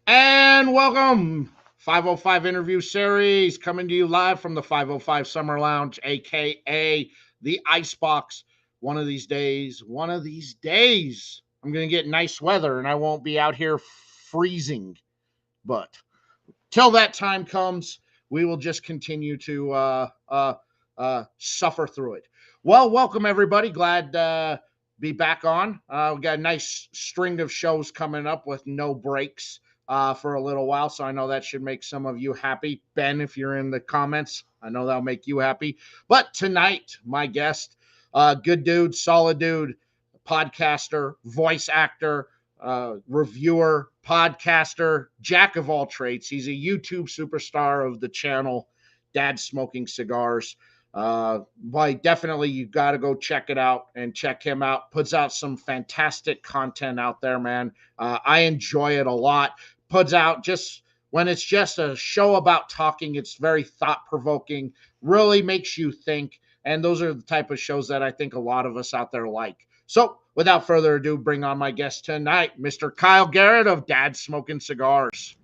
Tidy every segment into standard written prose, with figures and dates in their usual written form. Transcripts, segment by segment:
And welcome, 505 interview series coming to you live from the 505 Summer Lounge, aka the Icebox. One of these days, I'm going to get nice weather and I won't be out here freezing. But till that time comes, we will just continue to suffer through it. Well, welcome everybody. Glad to be back on. We got a nice string of shows coming up with no breaks for a little while, so I know that should make some of you happy. Ben, if you're in the comments, I know that'll make you happy. But tonight, my guest, good dude, solid dude, podcaster, voice actor, reviewer, podcaster, jack of all trades. He's a YouTube superstar of the channel Dad Smoking Cigars. But definitely you got to go check it out and check him out. Puts out some fantastic content out there, man. I enjoy it a lot. Puts out just when it's just a show about talking, it's very thought provoking, really makes you think. And those are the type of shows that I think a lot of us out there like. So, without further ado, bring on my guest tonight, Mr. Kyle Garrett of Dad Smoking Cigars.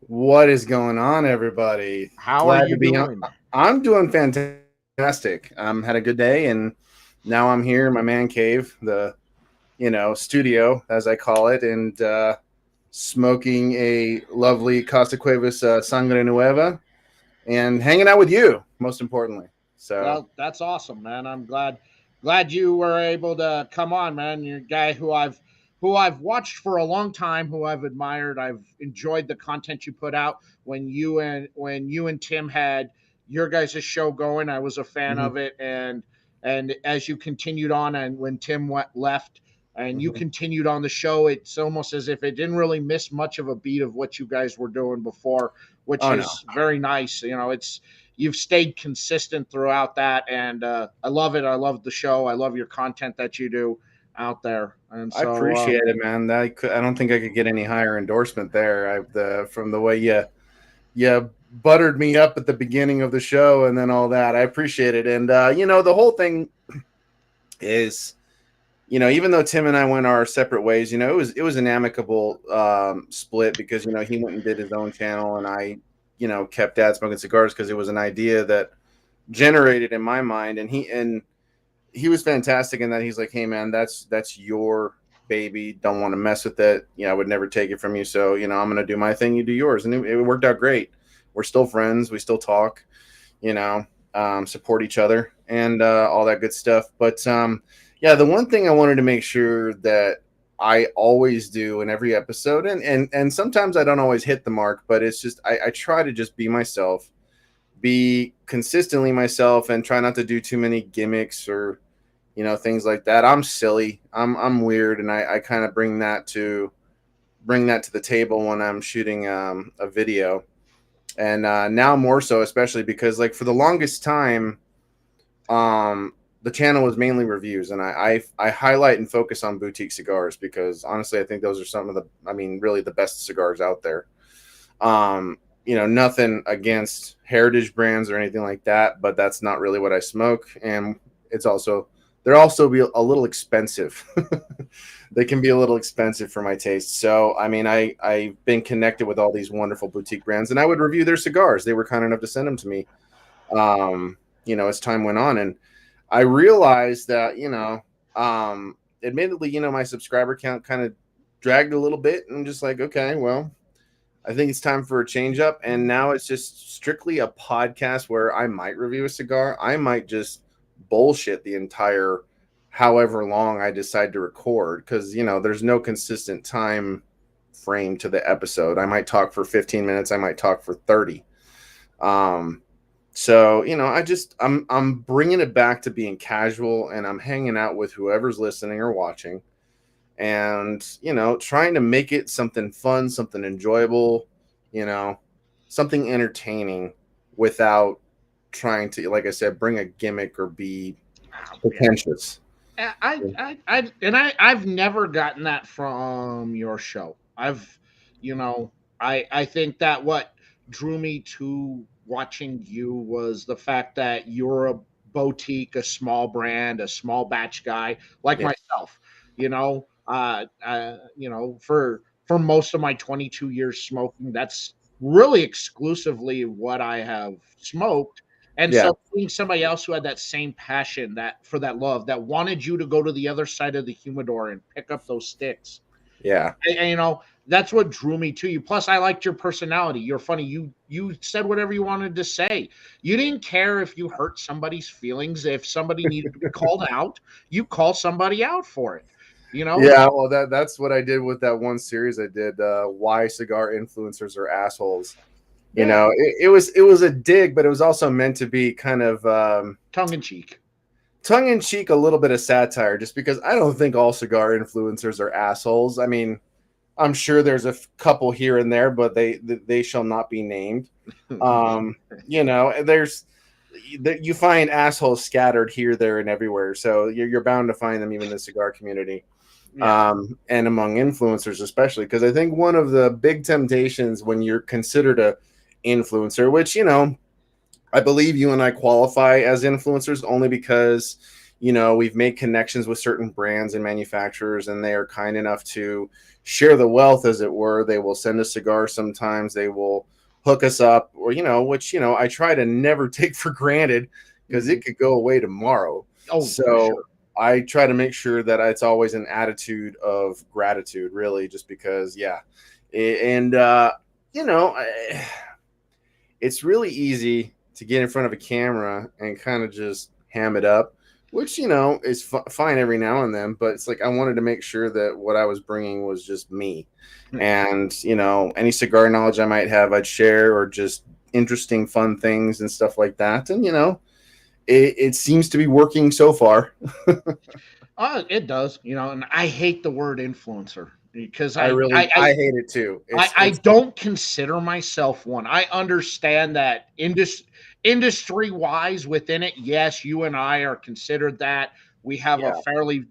What is going on, everybody? How are Glad to you be on. doing? I'm doing fantastic. Had a good day, and now I'm here in my man cave, the studio as I call it, and smoking a lovely Costa Cuevas Sangre Nueva, and hanging out with you. Most importantly, so Well, that's awesome, man. I'm glad you were able to come on, man. You're a guy who I've watched for a long time, who I've admired. I've enjoyed the content you put out when you and Tim had your guys' show going. I was a fan mhm, of it, and as you continued on, and when Tim left, and you mhm. continued on the show, it's almost as if it didn't really miss much of a beat of what you guys were doing before, which Oh no, is very nice. It's you've stayed consistent throughout that, and I love it. I love the show. I love your content that you do out there, and I so appreciate it, man. I don't think I could get any higher endorsement there. From the way you buttered me up at the beginning of the show and then all that. I appreciate it. And the whole thing is, even though Tim and I went our separate ways, it was an amicable split because he went and did his own channel, and I kept Dad Smoking Cigars because it was an idea that generated in my mind, and he was fantastic in that he's like, hey man, that's your baby, don't want to mess with it, I would never take it from you, so I'm gonna do my thing, you do yours, and it worked out great. We're still friends, we still talk, you know support each other and all that good stuff. But yeah, the one thing I wanted to make sure that I always do in every episode, and sometimes I don't always hit the mark, but it's just I try to just be myself, be consistently myself, and try not to do too many gimmicks or things like that. I'm silly, I'm weird, and I kind of bring that to the table when I'm shooting a video. And now more so, especially because like for the longest time, the channel was mainly reviews, and I highlight and focus on boutique cigars because honestly I think those are some of the, I mean, really the best cigars out there. Nothing against heritage brands or anything like that, but that's not really what I smoke, and it's also they're also be a little expensive. They can be a little expensive for my taste. So I mean, I've been connected with all these wonderful boutique brands, and I would review their cigars. They were kind enough to send them to me, as time went on, and I realized that admittedly, my subscriber count kind of dragged a little bit, and I'm just like, okay, well, I think it's time for a change up. And now it's just strictly a podcast where I might review a cigar. I might just bullshit the entire however long I decide to record because, there's no consistent time frame to the episode. I might talk for 15 minutes. I might talk for 30. So, I'm bringing it back to being casual, and I'm hanging out with whoever's listening or watching, and trying to make it something fun, something enjoyable, you know something entertaining without trying to, like I said, bring a gimmick or be yeah. pretentious. I've never gotten that from your show. You know, I think that what drew me to watching you was the fact that you're a boutique, a small brand, a small batch guy like Yeah. myself. For for most of my 22 years smoking, that's really exclusively what I have smoked. And Yeah, so seeing somebody else who had that same passion, that for that love, that wanted you to go to the other side of the humidor and pick up those sticks, yeah, and, that's what drew me to you. Plus, I liked your personality. You're funny. You said whatever you wanted to say. You didn't care if you hurt somebody's feelings. If somebody needed to be called out, you call somebody out for it. You know, yeah. Well, that's what I did with that one series I did. Why cigar influencers are assholes. You yeah, know, it was a dig, but it was also meant to be kind of tongue in cheek. tongue in cheek, a little bit of satire, just because I don't think all cigar influencers are assholes. I mean, I'm sure there's a couple here and there, but they shall not be named. You know, there's you find assholes scattered here, there, and everywhere. So you're bound to find them even in the cigar community, Yeah. and among influencers especially. Because I think one of the big temptations when you're considered a influencer, which I believe you and I qualify as influencers only because we've made connections with certain brands and manufacturers, and they are kind enough to share the wealth, as it were. They will send us cigars sometimes. They will hook us up, or which I try to never take for granted because Mhm. it could go away tomorrow. Oh, for So sure. I try to make sure that it's always an attitude of gratitude, really, just because, yeah. And you know, it's really easy to get in front of a camera and kind of just ham it up, which is fine every now and then. But it's like I wanted to make sure that what I was bringing was just me, and any cigar knowledge I might have, I'd share, or just interesting, fun things and stuff like that. And it seems to be working so far. It does, and I hate the word influencer because I really, I hate it too. I It's don't consider myself one. I understand that industry wise within it, yes, you and I are considered that. We have a yeah, fairly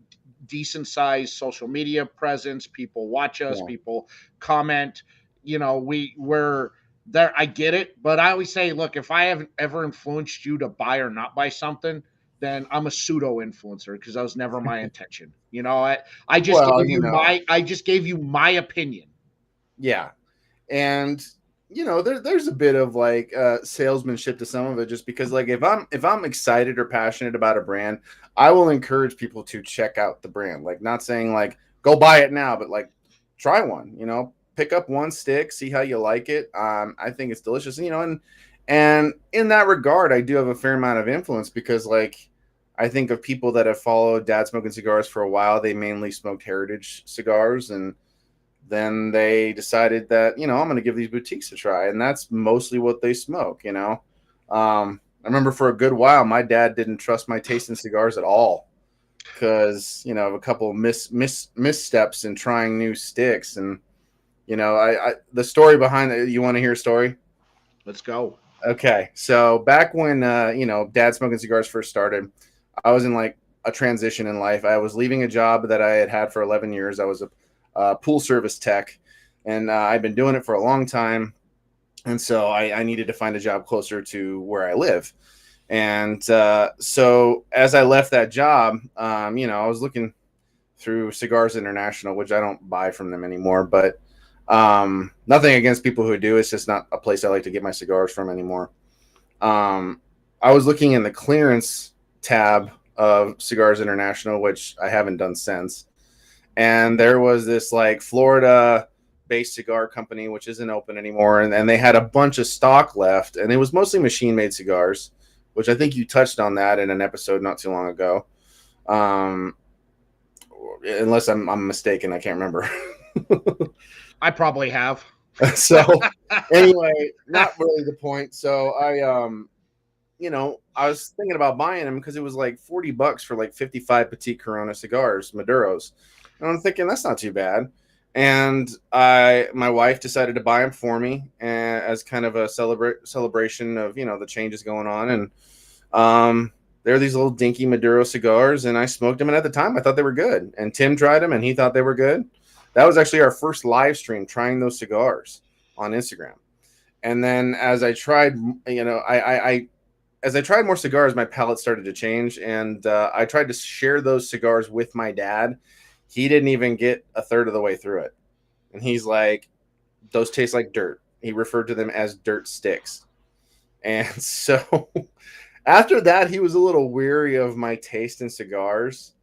decent sized social media presence. People watch us, yeah. people comment. We're there. I get it, but I always say, look, if I haven't ever influenced you to buy or not buy something, then I'm a pseudo influencer because that was never my intention. I just Well, gave you my opinion. yeah. And there's a bit of like salesmanship to some of it, just because like if I'm excited or passionate about a brand, I will encourage people to check out the brand. Like, not saying like go buy it now, but like try one, pick up one stick, see how you like it. I think it's delicious, and in that regard, I do have a fair amount of influence because, like, I think of people that have followed Dad Smoking Cigars for a while. They mainly smoked heritage cigars, and then they decided that I'm going to give these boutiques a try, and that's mostly what they smoke. I remember for a good while my dad didn't trust my taste in cigars at all because of a couple of missteps in trying new sticks. And I the story behind it, you want to hear a story? Let's go. Okay, so back when Dad Smoking Cigars first started, I was in like a transition in life. I was leaving a job that I had for 11 years. I was a pool service tech, and I've been doing it for a long time. And so I needed to find a job closer to where I live. And so as I left that job, I was looking through Cigars International, which I don't buy from them anymore, but nothing against people who do. It's just not a place I like to get my cigars from anymore. Um, I was looking in the clearance tab of Cigars International, which I haven't done since. And there was this like Florida based cigar company, which isn't open anymore. And they had a bunch of stock left, and it was mostly machine made cigars, which I think you touched on that in an episode not too long ago. Um, unless I'm mistaken, I can't remember. I probably have. So anyway, not really the point. So I was thinking about buying them because it was like $40 for like 55 Petite Corona cigars, Maduros. And I'm thinking that's not too bad. And my wife decided to buy them for me as kind of a celebration of, the changes going on. And they're these little dinky Maduro cigars, and I smoked them. And at the time I thought they were good. And Tim tried them and he thought they were good. That was actually our first live stream trying those cigars on Instagram. And then as I tried, as I tried more cigars, my palate started to change, and I tried to share those cigars with my dad. He didn't even get a third of the way through it. And he's like, those taste like dirt. He referred to them as dirt sticks. And so after that, he was a little weary of my taste in cigars.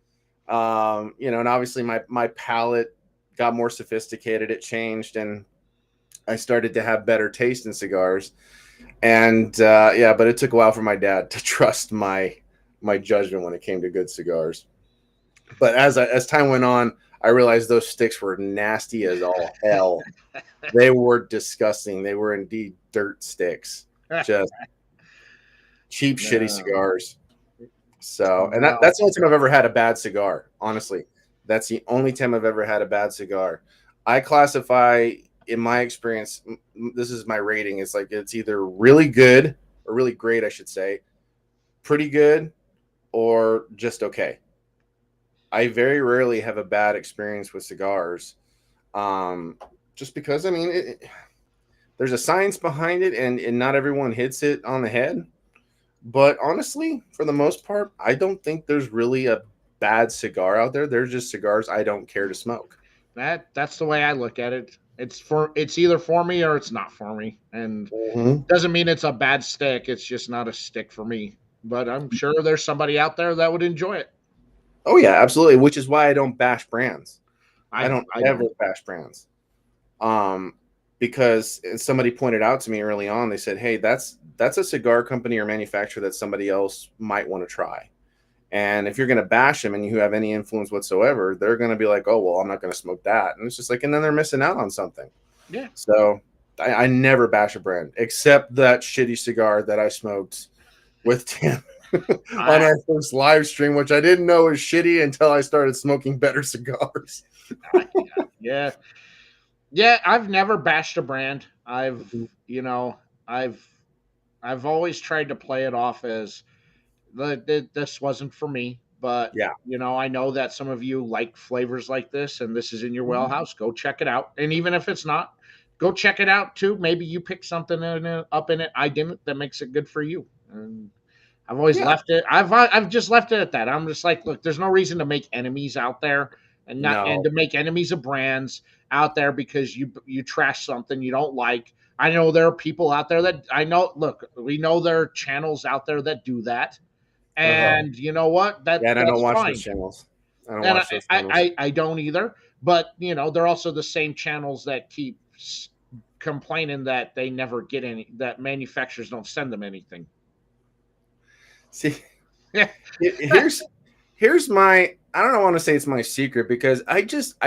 And obviously my palate got more sophisticated. It changed, and I started to have better taste in cigars. And but it took a while for my dad to trust my judgment when it came to good cigars. But as time went on, I realized those sticks were nasty as all hell. They were disgusting. They were indeed dirt sticks, just cheap, shitty cigars. So, and that's the only time I've ever had a bad cigar. Honestly, that's the only time I've ever had a bad cigar. I classify, in my experience, this is my rating. It's like it's either really good or really great, I should say, pretty good, or just okay. I very rarely have a bad experience with cigars, just because, I mean, there's a science behind it, and not everyone hits it on the head. But honestly, for the most part, I don't think there's really a bad cigar out there. There's just cigars I don't care to smoke. That's the way I look at it. It's either for me or it's not for me, and Mm-hmm. doesn't mean it's a bad stick. It's just not a stick for me. But I'm sure there's somebody out there that would enjoy it. Oh yeah, absolutely. Which is why I don't bash brands. I don't I ever don't. bash brands. Because somebody pointed out to me early on, they said, "Hey, that's a cigar company or manufacturer that somebody else might want to try." And if you're going to bash them and you have any influence whatsoever, they're going to be like, "Oh, well, I'm not going to smoke that." And it's just like, and then they're missing out on something. Yeah. So I never bash a brand except that shitty cigar that I smoked with Tim on our first live stream, which I didn't know was shitty until I started smoking better cigars. Yeah. Yeah, I've never bashed a brand. You know, I've I've always tried to play it off as this wasn't for me, but Yeah. I know that some of you like flavors like this, and this is in your wheelhouse. Go check it out, and even if it's not, go check it out too. Maybe you pick something up in it I didn't that makes it good for you. And I've always Yeah. left it. I've just left it at that. I'm just like, look, there's no reason to make enemies out there, and No. to make enemies of brands out there because you trash something you don't like. I know there are people out there that I know. Look, we know there are channels out there that do that, Uh-huh. and you know what? Yeah, and I don't That's watch those fine. channels. I don't And watch those channels. I don't either. But they're also the same channels that keep complaining that they never get any, that manufacturers don't send them anything. See, here's my, I don't want to say it's my secret, because I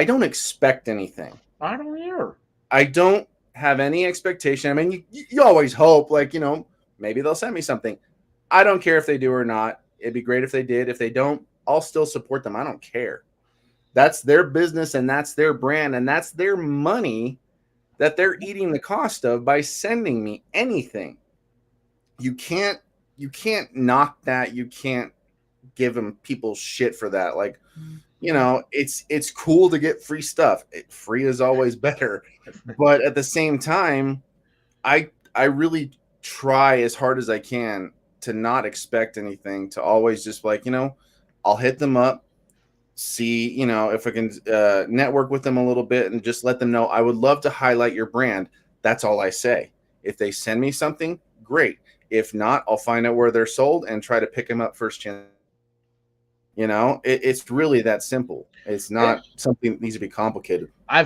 don't expect anything. I don't either. I don't have any expectation. I mean, you always hope, like, maybe they'll send me something. I don't care if they do or not. It'd be great if they did. If they don't, I'll still support them. I don't care. That's their business, and that's their brand, and that's their money that they're eating the cost of by sending me anything. You can't knock that. You can't give them people shit for that. Like, it's cool to get free stuff. Free is always better. But at the same time, I really try as hard as I can to not expect anything, to always just like, I'll hit them up, see, if I can network with them a little bit, and just let them know I would love to highlight your brand. That's all I say. If they send me something, great. If not, I'll find out where they're sold and try to pick them up first chance. It's really that simple. It's not something that needs to be complicated. I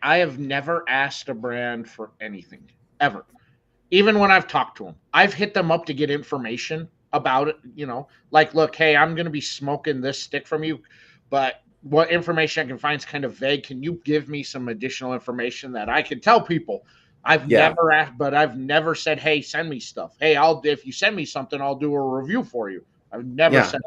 have never asked a brand for anything ever. Even when I've talked to them, I've hit them up to get information about it. Like, look, hey, I'm going to be smoking this stick from you, but what information I can find is kind of vague. Can you give me some additional information that I can tell people? I've never asked, but I've never said, hey, send me stuff. Hey, if you send me something, I'll do a review for you. I've never said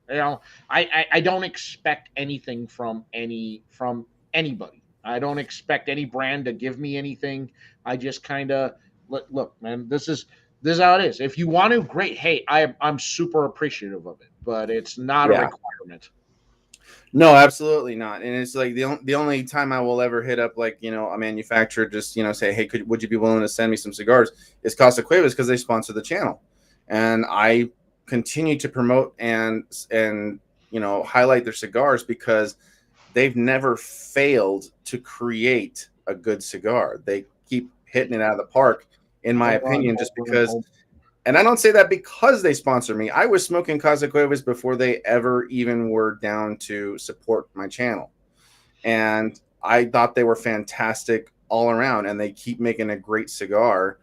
that. I don't expect anything from anybody. I don't expect any brand to give me anything. I just kind of look, man. This is how it is. If you want to, great. Hey, I'm super appreciative of it, but it's not a requirement. No, absolutely not. And it's like the only time I will ever hit up, like, a manufacturer, just, say, hey, would you be willing to send me some cigars, is Casa Cuevas, because they sponsor the channel. And I continue to promote and highlight their cigars, because they've never failed to create a good cigar. They keep hitting it out of the park, in my Home run, opinion, home just run, because. home. And I don't say that because they sponsor me. I was smoking Casa Cuevas before they ever even were down to support my channel. And I thought they were fantastic all around, and they keep making a great cigar.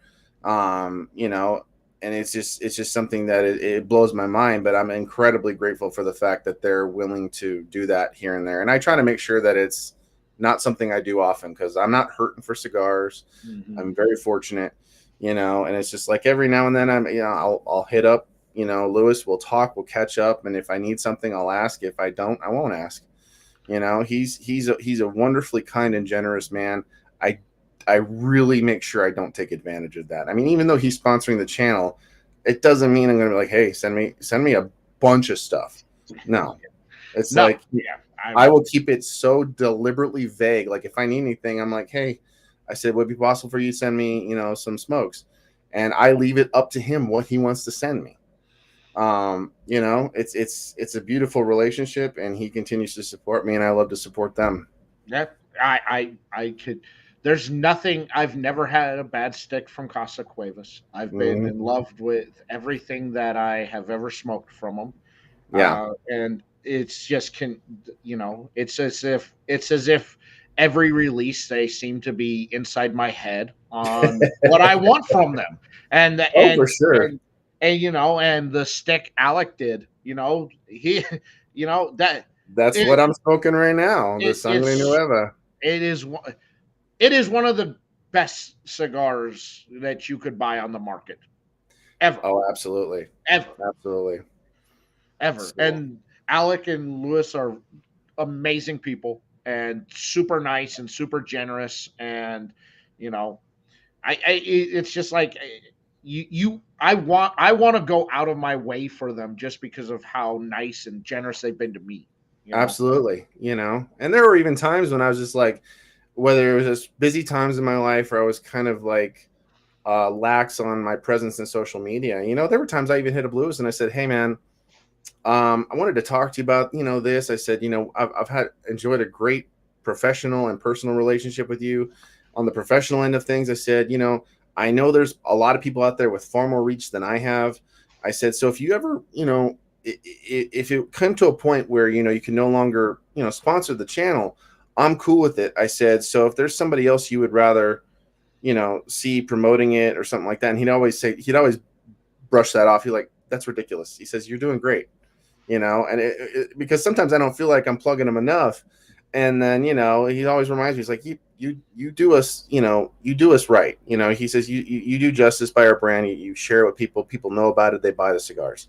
You know, and it's just something that it blows my mind, but I'm incredibly grateful for the fact that they're willing to do that here and there. And I try to make sure that it's not something I do often, because I'm not hurting for cigars. Mm-hmm. I'm very fortunate, and it's just like every now and then I'll hit up, Lewis, we'll talk, we'll catch up, and if I need something, I'll ask. If I don't, I won't ask. He's a wonderfully kind and generous man. I I really make sure I don't take advantage of that. I mean, even though he's sponsoring the channel, it doesn't mean I'm going to be like, hey, send me a bunch of stuff. No, it's No, like yeah, I will keep it so deliberately vague. Like if I need anything, I'm like, hey, I said, would it be possible for you to send me, some smokes? And I leave it up to him what he wants to send me. It's a beautiful relationship, and he continues to support me, and I love to support them. yeah. I could. There's nothing. I've never had a bad stick from Casa Cuevas. I've been Mhm. in love with everything that I have ever smoked from them, Yeah, and it's just it's as if every release they seem to be inside my head on what I want from them, and oh, for sure. and the stick Alec did, he, that That's it, what I'm smoking right now, the it Sangre it's Nueva. it is it is one of the best cigars that you could buy on the market ever, Oh, absolutely, ever, absolutely. ever. So And Alec and Lewis are amazing people and super nice and super generous. And you know, it's just like I want to go out of my way for them just because of how nice and generous they've been to me. You know. absolutely, and there were even times when I was just like, whether it was just busy times in my life or I was kind of like lax on my presence in social media. There were times I even hit a blues and I said, hey man, I wanted to talk to you about, this. I said, I've had enjoyed a great professional and personal relationship with you. On the professional end of things, I said, I know there's a lot of people out there with far more reach than I have. I said, so if you ever, if it come to a point where, you can no longer, sponsor the channel, I'm cool with it. I said, so if there's somebody else you would rather, see promoting it or something like that. And he'd always brush that off. He's like, that's ridiculous. He says, you're doing great, and because sometimes I don't feel like I'm plugging him enough. And then, he always reminds me, he's like, you do us, you do us right. He says, you do justice by our brand. You share it with people know about it. They buy the cigars.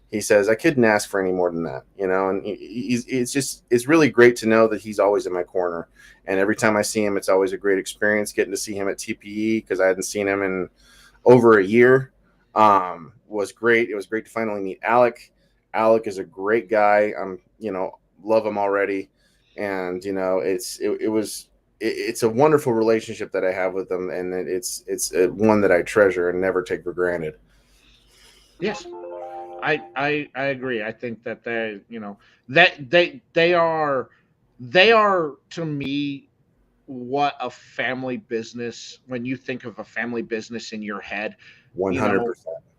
He says, I couldn't ask for any more than that, and it's really great to know that he's always in my corner. And every time I see him, it's always a great experience getting to see him at TPE, because I hadn't seen him in over a year. Was great. It was great to finally meet Alec. Alec is a great guy. Love him already. And, it's a wonderful relationship that I have with them. And it's one that I treasure and never take for granted. Yes, I agree. I think that they are to me what a family business, when you think of a family business in your head, you know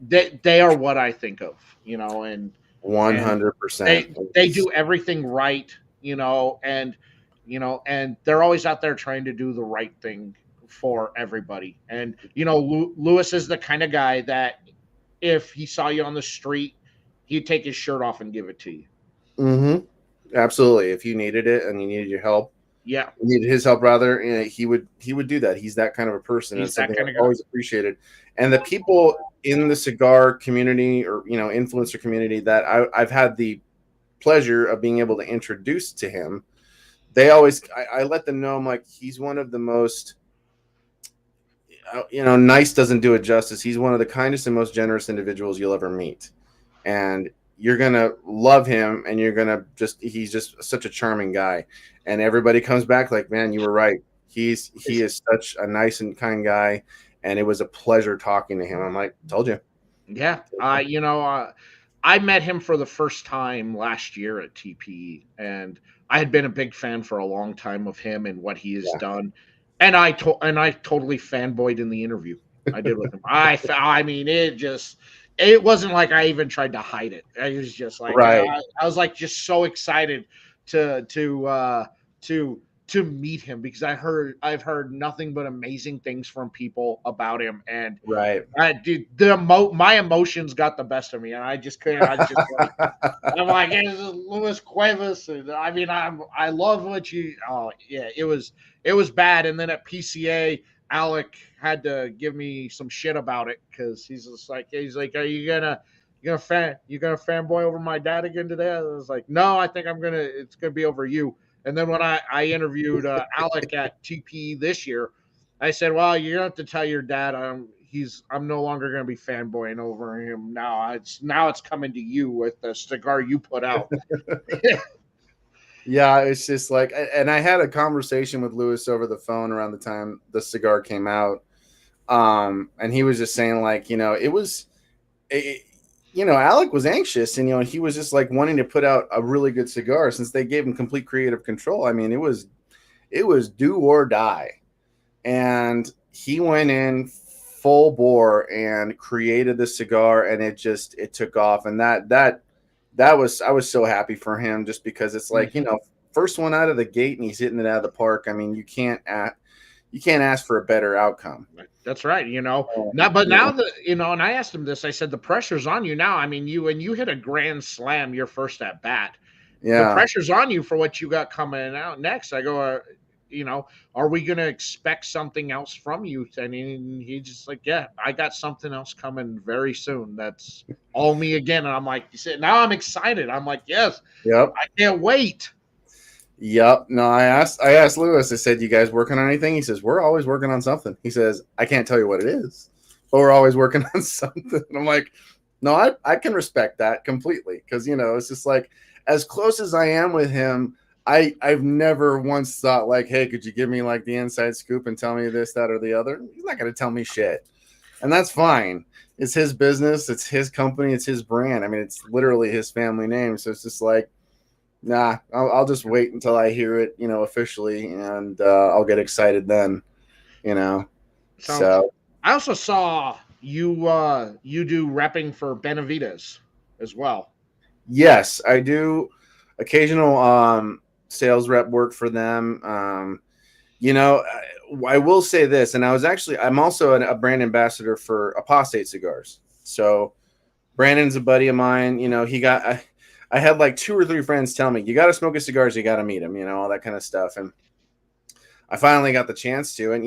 100%. they are what I think of, and 100%. they do everything right, and they're always out there trying to do the right thing for everybody. And Lewis is the kind of guy that if he saw you on the street, he'd take his shirt off and give it to you. Mm-hmm. Absolutely. If you needed it and you needed your help, Yeah, needed his help rather, he would do that. He's that kind of a person, and he's it's that something kind I've of guy. always appreciated. And the people in the cigar community, or influencer community, that I've had the pleasure of being able to introduce to him, they always, I let them know, I'm like, he's one of the most, nice doesn't do it justice. He's one of the kindest and most generous individuals you'll ever meet, and you're gonna love him, and he's just such a charming guy. And everybody comes back like, man, you were right. He is such a nice and kind guy, and it was a pleasure talking to him. I'm like, told you. Yeah, I met him for the first time last year at TPE, and I had been a big fan for a long time of him and what he has Yeah. done. And I totally fanboyed in the interview I did with him. I mean, it wasn't like I even tried to hide it. I was just like Right. I was like just so excited to to uh, to to meet him because I've heard nothing but amazing things from people about him, and Right. dude, my emotions got the best of me, and I just couldn't. I just like I'm like, hey, this is Luis Cuevas, and I mean, I love what you. Oh yeah, it was bad, and then at PCA, Alec had to give me some shit about it because he's like, are you gonna fanboy over my dad again today? I was like, no, I think it's gonna be over you. And then when I interviewed Alec at TPE this year, I said, well, you're gonna have to tell your dad I'm no longer gonna be fanboying over him now. It's coming to you with the cigar you put out. Yeah, it's just like, and I had a conversation with Lewis over the phone around the time the cigar came out. And he was just saying, like, Alec was anxious, and he was just like wanting to put out a really good cigar since they gave him complete creative control. I mean, it was do or die, and he went in full bore and created the cigar, and it took off, and that was, I was so happy for him, just because it's like, first one out of the gate and he's hitting it out of the park. I mean, you can't ask for a better outcome. That's right. Now and I asked him this. I said the pressure's on you now. I mean, when you hit a grand slam your first at bat, the Yeah. pressure's on you for what you got coming out next. I go, are we going to expect something else from you? And he just like, yeah, I got something else coming very soon. That's all me again. And I'm like, you said, now I'm excited. I'm like, yes, Yep. I can't wait. Yep. No, I asked Lewis, I said, you guys working on anything? He says, we're always working on something. He says, I can't tell you what it is, but we're always working on something. And I'm like, no, I can respect that completely. Cause it's just like, as close as I am with him, I've never once thought like, hey, could you give me like the inside scoop and tell me this, that, or the other? He's not going to tell me shit. And that's fine. It's his business. It's his company. It's his brand. I mean, it's literally his family name. So it's just like, nah, I'll just wait until I hear it, officially, and I'll get excited then, So So I also saw you do repping for Benavides as well. yes, I do occasional sales rep work for them. I will say this, and I'm also a brand ambassador for Apostate Cigars. So Brandon's a buddy of mine. I had like 2 or 3 friends tell me, you got to smoke his cigars, you got to meet him, all that kind of stuff. And I finally got the chance to, and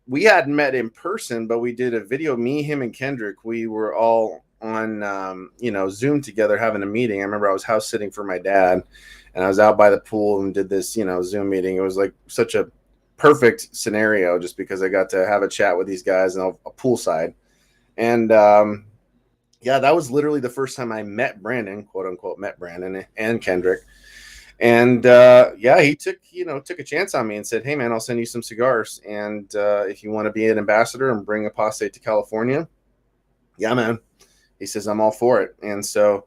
we hadn't met in person, but we did a video, me, him, and Kendrick. We were all on, Zoom together having a meeting. I remember I was house sitting for my dad, and I was out by the pool and did this, Zoom meeting. It was like such a perfect scenario just because I got to have a chat with these guys and a poolside. And, yeah, that was literally the first time I met Brandon, quote unquote, met Brandon and Kendrick. And yeah, he took a chance on me and said, hey, man, I'll send you some cigars. And if you want to be an ambassador and bring Apostate to California, yeah, man. He says, I'm all for it. And so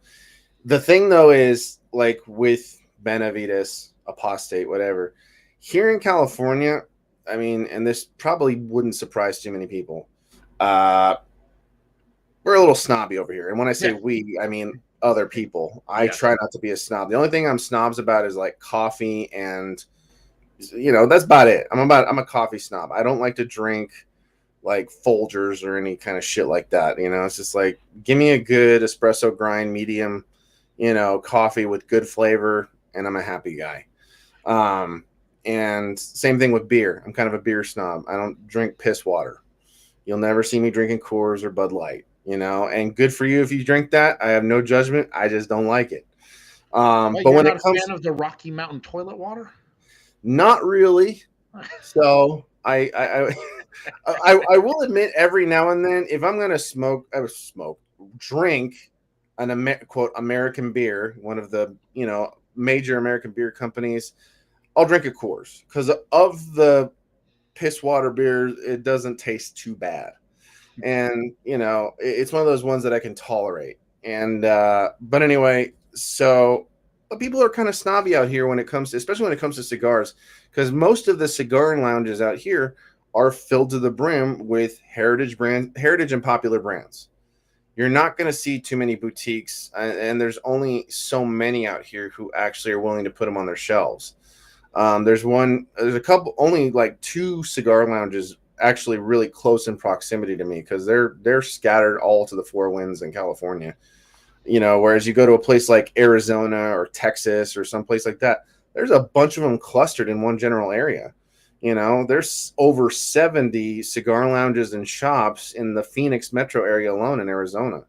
the thing, though, is like with Benavides, Apostate, whatever, here in California, I mean, and this probably wouldn't surprise too many people. We're a little snobby over here. And when I say we, I mean other people. I try not to be a snob. The only thing I'm snobs about is like coffee, and that's about it. I'm a coffee snob. I don't like to drink like Folgers or any kind of shit like that. It's just like, give me a good espresso grind, medium, coffee with good flavor, and I'm a happy guy. And same thing with beer. I'm kind of a beer snob. I don't drink piss water. You'll never see me drinking Coors or Bud Light. And good for you if you drink that. I have no judgment. I just don't like it. But when it comes, a fan of the Rocky Mountain toilet water, not really. So I will admit, every now and then, if I'm gonna drink an quote American beer, one of the major American beer companies, I'll drink a Coors, because of the piss water beer, it doesn't taste too bad. And it's one of those ones that I can tolerate. And but anyway, so but people are kind of snobby out here when it comes to, especially when it comes to cigars, because most of the cigar lounges out here are filled to the brim with heritage and popular brands. You're not going to see too many boutiques, and there's only so many out here who actually are willing to put them on their shelves. There's a couple, only like two cigar lounges actually really close in proximity to me, because they're scattered all to the four winds in California. Whereas you go to a place like Arizona or Texas or someplace like that, there's a bunch of them clustered in one general area. There's over 70 cigar lounges and shops in the Phoenix metro area alone in Arizona,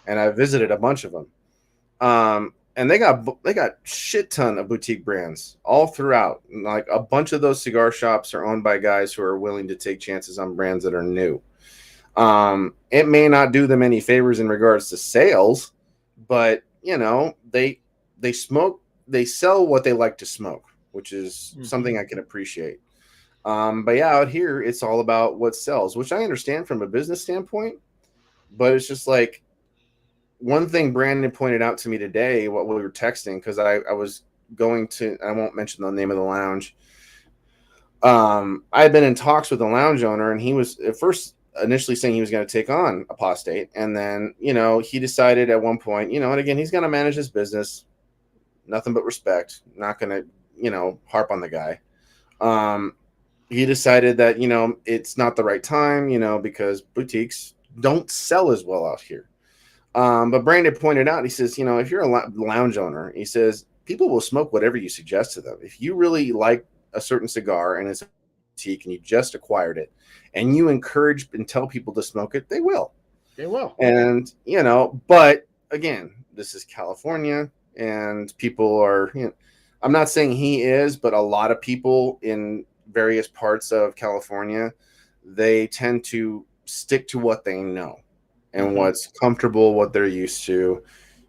and I visited a bunch of them. And they got shit ton of boutique brands all throughout. Like a bunch of those cigar shops are owned by guys who are willing to take chances on brands that are new. It may not do them any favors in regards to sales, but they sell what they like to smoke, which is something I can appreciate. But yeah, out here it's all about what sells, which I understand from a business standpoint, but it's just like, one thing Brandon pointed out to me today, what we were texting, because I was going to, I won't mention the name of the lounge. I had been in talks with the lounge owner, and he was at first initially saying he was going to take on Apostate. And then, he decided at one point, and again, he's going to manage his business, nothing but respect, not going to, harp on the guy. He decided that, it's not the right time, because boutiques don't sell as well out here. But Brandon pointed out, he says, if you're a lounge owner, he says, people will smoke whatever you suggest to them. If you really like a certain cigar and it's a boutique and you just acquired it and you encourage and tell people to smoke it, they will. They will. And, but again, this is California, and people are, I'm not saying he is, but a lot of people in various parts of California, they tend to stick to what they know and what's comfortable, what they're used to.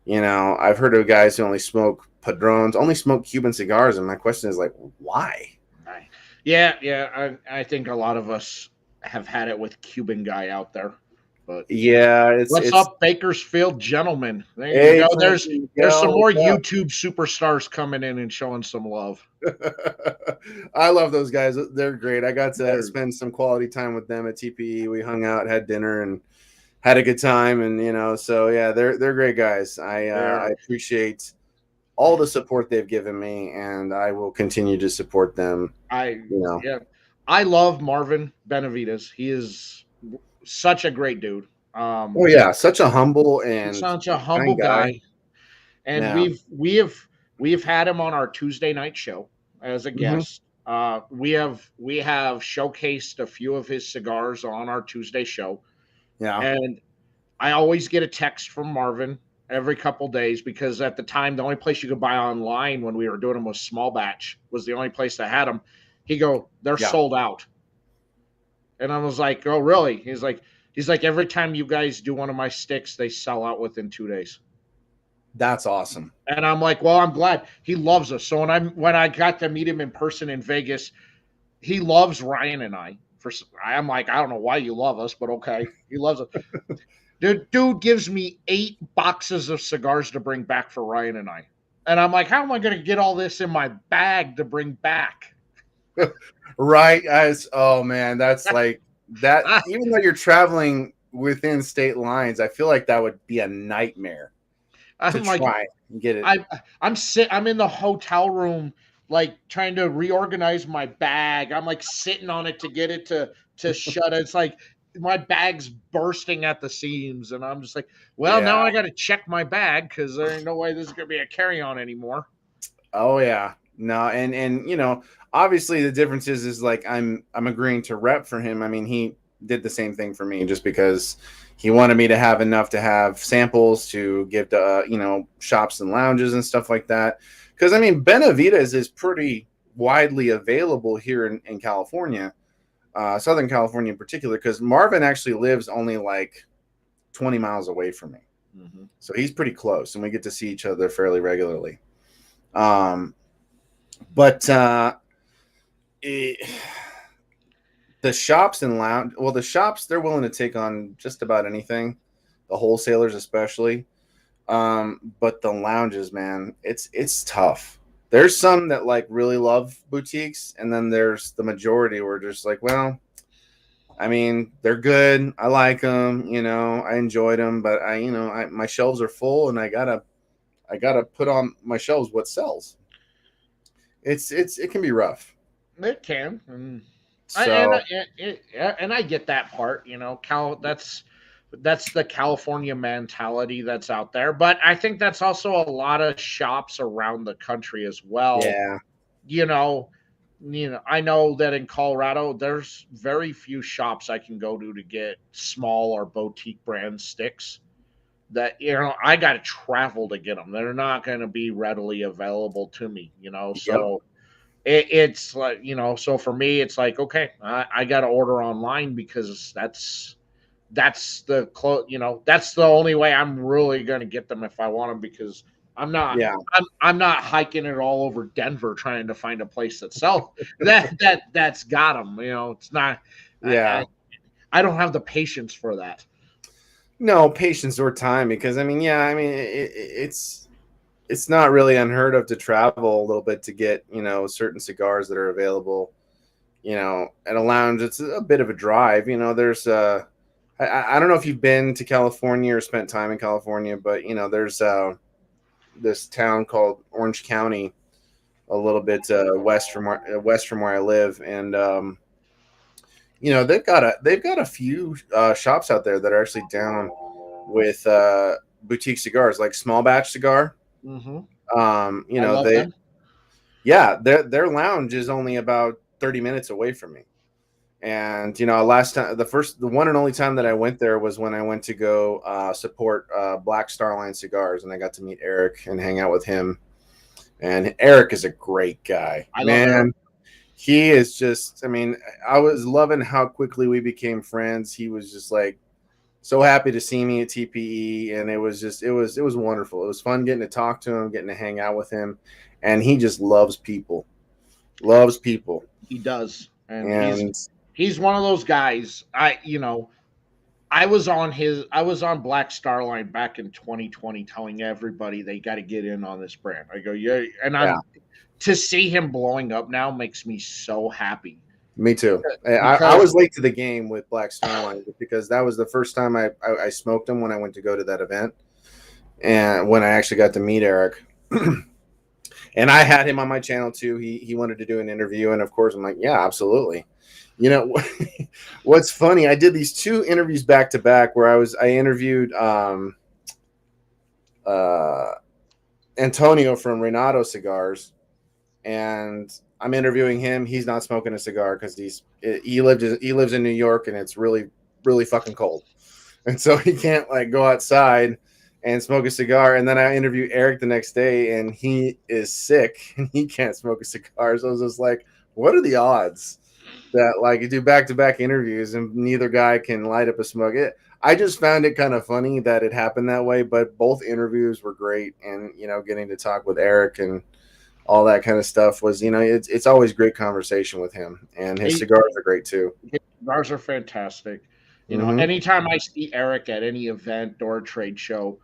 I've heard of guys who only smoke Padrones, only smoke Cuban cigars, and my question is like, why? Yeah. I think a lot of us have had it with Cuban guy out there. But yeah, what's it's up, Bakersfield gentlemen? There you hey, go. Frankie, There's some more what's up? YouTube superstars coming in and showing some love. I love those guys. They're great. I got to spend some quality time with them at TPE. We hung out, had dinner, and had a good time. And so yeah, they're great guys. I appreciate all the support they've given me, and I will continue to support them. I love Marvin Benavides. He is such a great dude. Oh yeah, such a humble and such a humble guy. And yeah. we've had him on our Tuesday night show as a guest. We have showcased a few of his cigars on our Tuesday show. Yeah. And I always get a text from Marvin every couple days, because at the time the only place you could buy online when we were doing them was Small Batch, was the only place that had them. He go, they're sold out. And I was like, oh really? He's like every time you guys do one of my sticks, they sell out within 2 days. That's awesome. And I'm like, well, I'm glad. He loves us. So when I got to meet him in person in Vegas, he loves Ryan and I. I'm like, I don't know why you love us, but okay. He loves us. Dude gives me 8 boxes of cigars to bring back for Ryan and I. And I'm like, how am I going to get all this in my bag to bring back? Right. Oh man, that's like that. Even though you're traveling within state lines, I feel like that would be a nightmare to try and get it. I'm in the hotel room, like trying to reorganize my bag. I'm like sitting on it to get it to shut it. It's like my bag's bursting at the seams, and I'm just like, well, now I got to check my bag, because there ain't no way this is gonna be a carry-on anymore. Oh yeah, no, and obviously the difference is like I'm agreeing to rep for him. I mean, he did the same thing for me, just because he wanted me to have enough to have samples to give to shops and lounges and stuff like that. Because I mean, Benavides is pretty widely available here in California. Southern California in particular, because Marvin actually lives only like 20 miles away from me. So he's pretty close, and we get to see each other fairly regularly. But the shops and lounge, well, the shops, they're willing to take on just about anything, the wholesalers especially. But the lounges, man, it's tough. There's some that like really love boutiques, and then there's the majority where just like, well, I mean, they're good. I like them, I enjoyed them, but my shelves are full, and I gotta put on my shelves what sells. It can be rough. It can, and I and So and I get that part. That's the California mentality that's out there. But I think that's also a lot of shops around the country as well. yeah, You know, I know that in Colorado, there's very few shops I can go to get small or boutique brand sticks. That I got to travel to get them. They're not going to be readily available to me. yep, So it's like so for me it's like okay, I got to order online because that's that's the only way I'm really going to get them if I want them, because i'm not yeah, I'm not hiking it all over Denver trying to find a place that sells that's got them. It's not. I, yeah. I I don't have the patience for that. No patience or time, because I mean, yeah, I mean, it's not really unheard of to travel a little bit to get certain cigars that are available at a lounge. It's a bit of a drive. There's I don't know if you've been to California or spent time in California, but there's this town called Orange County, a little bit west from where I live, and they've got a few shops out there that are actually down with boutique cigars, like small batch cigar. Hmm. I love They them. yeah, their lounge is only about 30 minutes away from me. And last time, the one and only time that I went there was when I went to go support Black Starline Cigars, and I got to meet Eric and hang out with him. And Eric is a great guy, I love Eric. man. He is just, I mean, I was loving how quickly we became friends. He was just like so happy to see me at TPE, and it was wonderful. It was fun getting to talk to him, getting to hang out with him, and he just loves people, He does, and and he's one of those guys. I was on Black Starline back in 2020 telling everybody they got to get in on this brand. I go, yeah, and yeah, I'm to see him blowing up now makes me so happy me too. I because was late to the game with Black Starline because that was the first time I smoked him when I went to go to that event, and when I actually got to meet Eric. And I had him on my channel too. He wanted to do an interview, and of course I'm like, yeah, absolutely. You know what's funny? I did these two interviews back to back where I interviewed uh, Antonio from Renato Cigars, and I'm interviewing him. He's not smoking a cigar because he lives in New York, and it's really fucking cold, and so he can't like go outside and smoke a cigar. And then I interview Eric the next day, and he is sick and he can't smoke a cigar. So I was just like, what are the odds that like you do back to back interviews and neither guy can light up a smoke? I just found it kind of funny that it happened that way, but both interviews were great, and getting to talk with Eric and all that kind of stuff was, it's always great conversation with him, and his he, cigars are great too. his cigars are fantastic. Hmm. Anytime I see Eric at any event or trade show,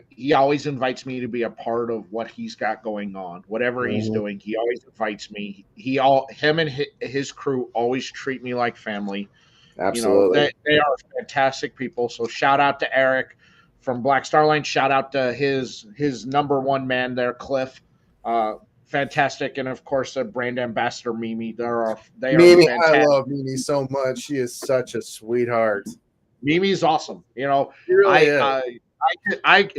he always invites me to be a part of what he's got going on, whatever he's Hmm. doing. He always invites me. Him and his crew always treat me like family. Absolutely. They are fantastic people. So shout out to Eric from Black Starline. Shout out to his number one man there, Cliff. Uh, Fantastic, and of course, brand ambassador Mimi. They are Mimi, I fantastic. love Mimi so much. She is such a sweetheart. Mimi's awesome. She really I is. I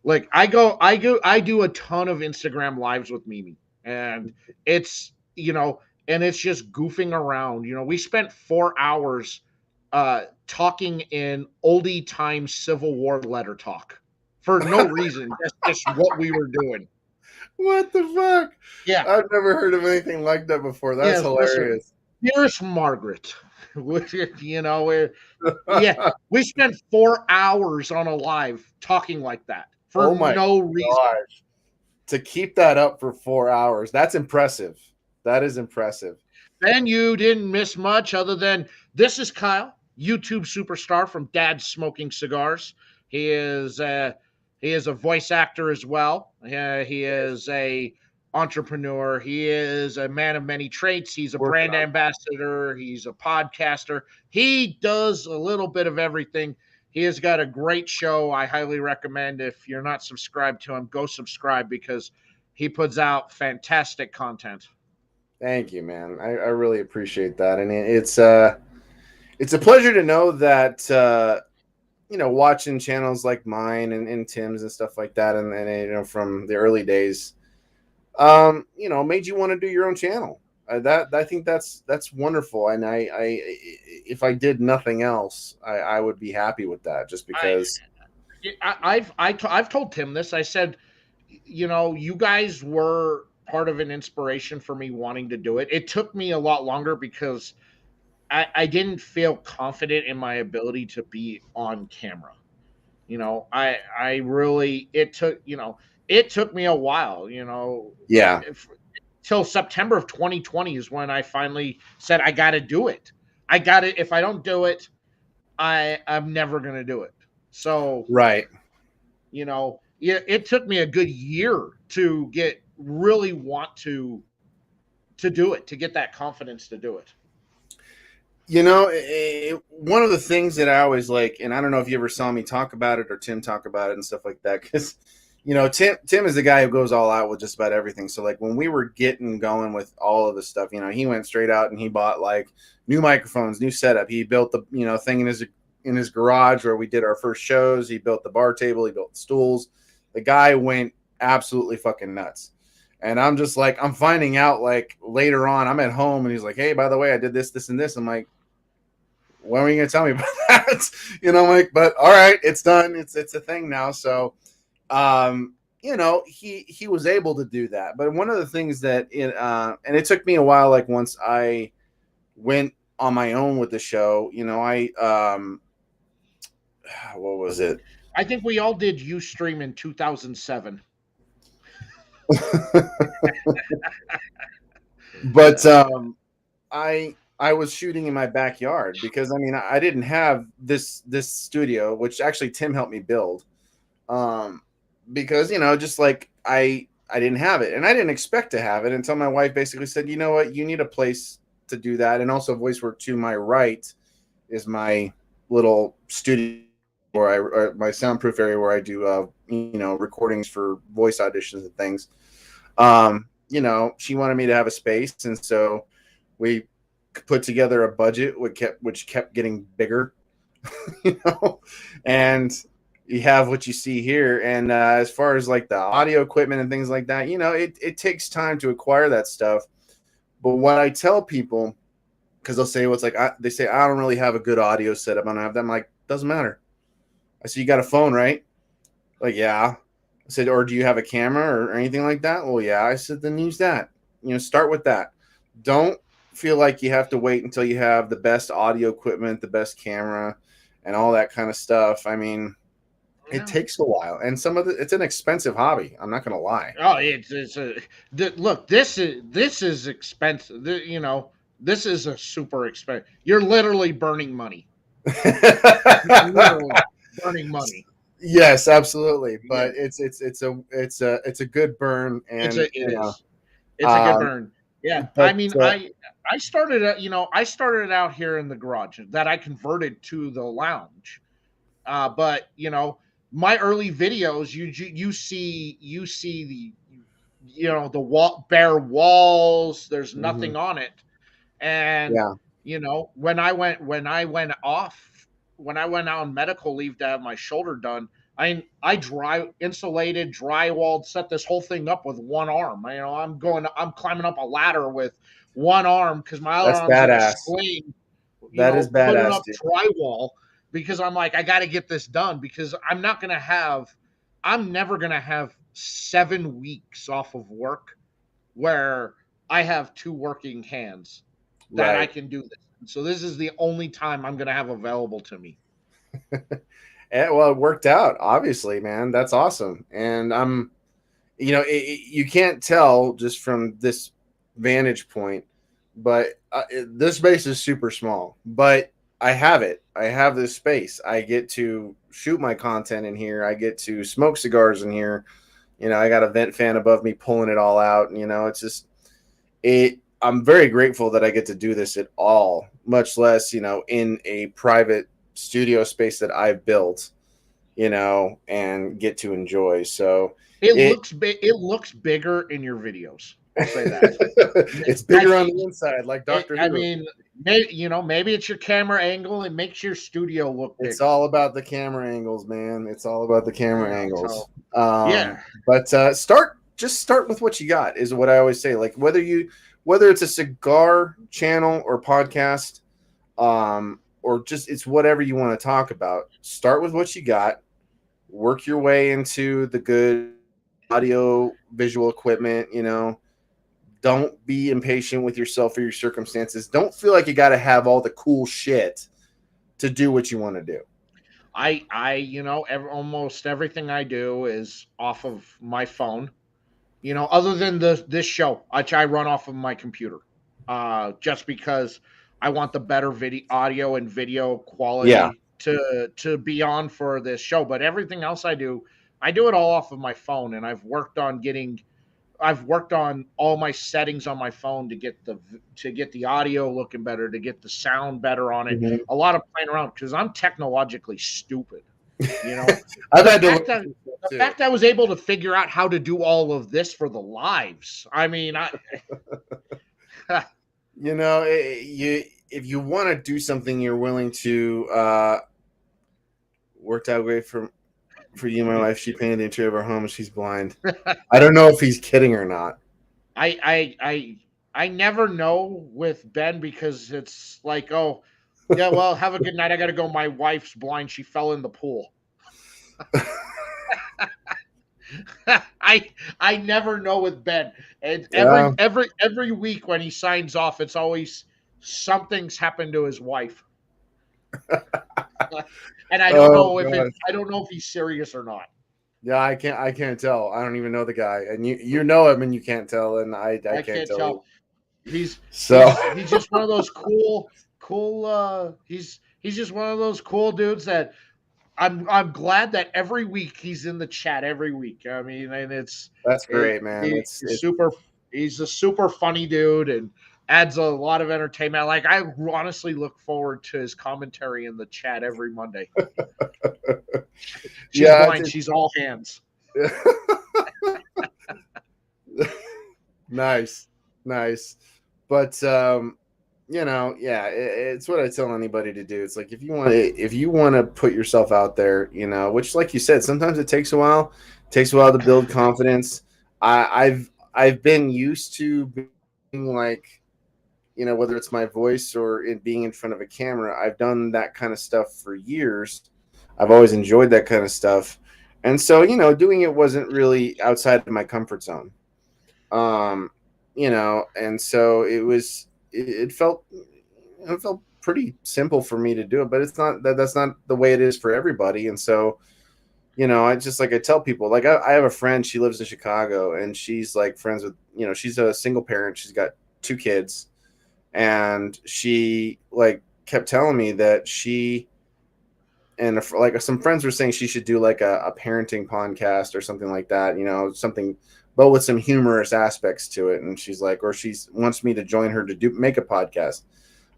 like I do a ton of Instagram lives with Mimi, and it's and it's just goofing around. We spent 4 hours talking in oldie time Civil War letter talk for no reason. That's just what we were doing. What the fuck? Yeah. I've never heard of anything like that before. That's Yes. Listen, hilarious. dearest Margaret, we're yeah, we spent 4 hours on a live talking like that for Oh my no reason. gosh. To keep that up for 4 hours, that's impressive. That is impressive. Then you didn't miss much other than this is Kyle, YouTube superstar from Dad's Smoking Cigars. He is He is a voice actor as well. He is a entrepreneur. He is a man of many traits. He's a Working brand on. ambassador. He's a podcaster. He does a little bit of everything. He has got a great show. I highly recommend, if you're not subscribed to him, go subscribe, because he puts out fantastic content. Thank you, man. I really appreciate that, and it's a pleasure to know that watching channels like mine and Tim's and stuff like that, and from the early days, made you want to do your own channel. That I think that's wonderful, and I if I did nothing else, I would be happy with that, just I, because. I've told Tim this. I said, you guys were part of an inspiration for me wanting to do it. It took me a lot longer because I didn't feel confident in my ability to be on camera. I really, it took me a while, Yeah, till September of 2020 is when I finally said, I got to do it. I got it. If I don't do it, I'm never going to do it. So, right. it took me a good year to get really want to do it, to get that confidence to do it. One of the things that I always like, and I don't know if you ever saw me talk about it or Tim talk about it and stuff like that, because Tim is the guy who goes all out with just about everything. So like when we were getting going with all of this stuff, he went straight out and he bought like new microphones, new setup. He built the thing in his garage where we did our first shows. He built the bar table. He built the stools. The guy went absolutely fucking nuts. And I'm just like, I'm finding out like later on, I'm at home and he's like, hey, by the way, I did this, this, and this. I'm like, when are you going to tell me about that? I'm like, but all right, it's done. It's a thing now. So, he was able to do that. But one of the things that and it took me a while, like once I went on my own with the show, what was it? I think we all did Ustream in 2007. But I was shooting in my backyard because I didn't have this studio, which actually Tim helped me build. Because just like I didn't have it, and I didn't expect to have it until my wife basically said, you know what, you need a place to do that. And also voice work to my right is my little studio or my soundproof area where I do recordings for voice auditions and things. She wanted me to have a space, and so we put together a budget which kept getting bigger, and you have what you see here. And as far as like the audio equipment and things like that, it takes time to acquire that stuff. But what I tell people, because they'll say, they say, I don't really have a good audio setup. I don't have that. I'm like, doesn't matter. I said, you got a phone, right? Like, yeah. I said, or do you have a camera or anything like that? Well, yeah. I said, then use that. Start with that. Don't feel like you have to wait until you have the best audio equipment, the best camera, and all that kind of stuff. It takes a while, and it's an expensive hobby. I'm not going to lie. Oh, look. This is expensive. This is a super expensive. You're literally burning money. You're literally burning money. Yes, absolutely. But it's a good burn, and It's a good burn. Yeah, but, I started I started out here in the garage that I converted to the lounge. But my early videos, you see the the bare walls. There's nothing on it, and when I went out on medical leave to have my shoulder done, I insulated, drywalled, set this whole thing up with one arm. I'm climbing up a ladder with one arm because my other that's arm's in a badass. sling. That is Putting badass, up dude. drywall because I'm like, I got to get this done because I'm never gonna have 7 weeks off of work where I have two working hands that I can do this. So this is the only time I'm gonna have available to me. Well, it worked out, obviously, man. That's awesome. And you can't tell just from this vantage point, but this base is super small. But I have it. I have this space. I get to shoot my content in here. I get to smoke cigars in here. I got a vent fan above me pulling it all out. It's just it. I'm very grateful that I get to do this at all, much less, in a private studio space that I've built, and get to enjoy. So It it looks big. It looks bigger in your videos. I'll say that. it's I bigger on mean, the inside, like Doctor I Who. mean, maybe it's your camera angle. It makes your studio look It's bigger. all about the camera angles, man. It's all about the camera angles. So yeah, But start with what you got is what I always say. Like whether it's a cigar channel or podcast, or just it's whatever you want to talk about. Start with what you got. Work your way into the good audio visual equipment. Don't be impatient with yourself or your circumstances. Don't feel like you got to have all the cool shit to do what you want to do. almost everything I do is off of my phone. Other than this show, which I run off of my computer, just because I want the better video, audio, and video Yeah. quality to be on for this show. But everything else I do it all off of my phone, and I've worked on all my settings on my phone to get the audio looking better, to get the sound better on it. Mhm. A lot of playing around because I'm technologically stupid. You know, I've the had to fact look that the too. fact I was able to figure out how to do all of this for the lives. I mean, If you want to do something, you're willing to worked out great for you, my wife. She painted the interior of our home and she's blind. I don't know if he's kidding or not. I never know with Ben because it's like, oh, yeah, well, have a good night. I got to go. My wife's blind. She fell in the pool. I never know with Ben. And Yeah. every week when he signs off, it's always something's happened to his wife. And Oh gosh. I don't know if he's serious or not. Yeah, I can't tell. I don't even know the guy. And you know him and you can't tell, and I I can't can't tell you. tell. He's So he's just one of those cool he's just one of those cool dudes that I'm glad that every week he's in the chat every week. I mean, and that's great, man. It's he's a super funny dude and adds a lot of entertainment. Like I honestly look forward to his commentary in the chat every Monday. She's yeah, blind, she's all hands. nice. But yeah, it's what I tell anybody to do. It's like if you want to put yourself out there, which like you said, sometimes it takes a while. It takes a while to build confidence. I've been used to being like, whether it's my voice or it being in front of a camera, I've done that kind of stuff for years. I've always enjoyed that kind of stuff. And so, doing it wasn't really outside of my comfort zone. And so it felt pretty simple for me to do it, but that's not the way it is for everybody. And so, I just like I tell people, like I have a friend, she lives in Chicago and she's like friends with, she's a single parent. She's got 2 kids and she like kept telling me that she and like some friends were saying she should do like a parenting podcast or something like that, something, but with some humorous aspects to it. And she's like, or she wants me to join her to make a podcast.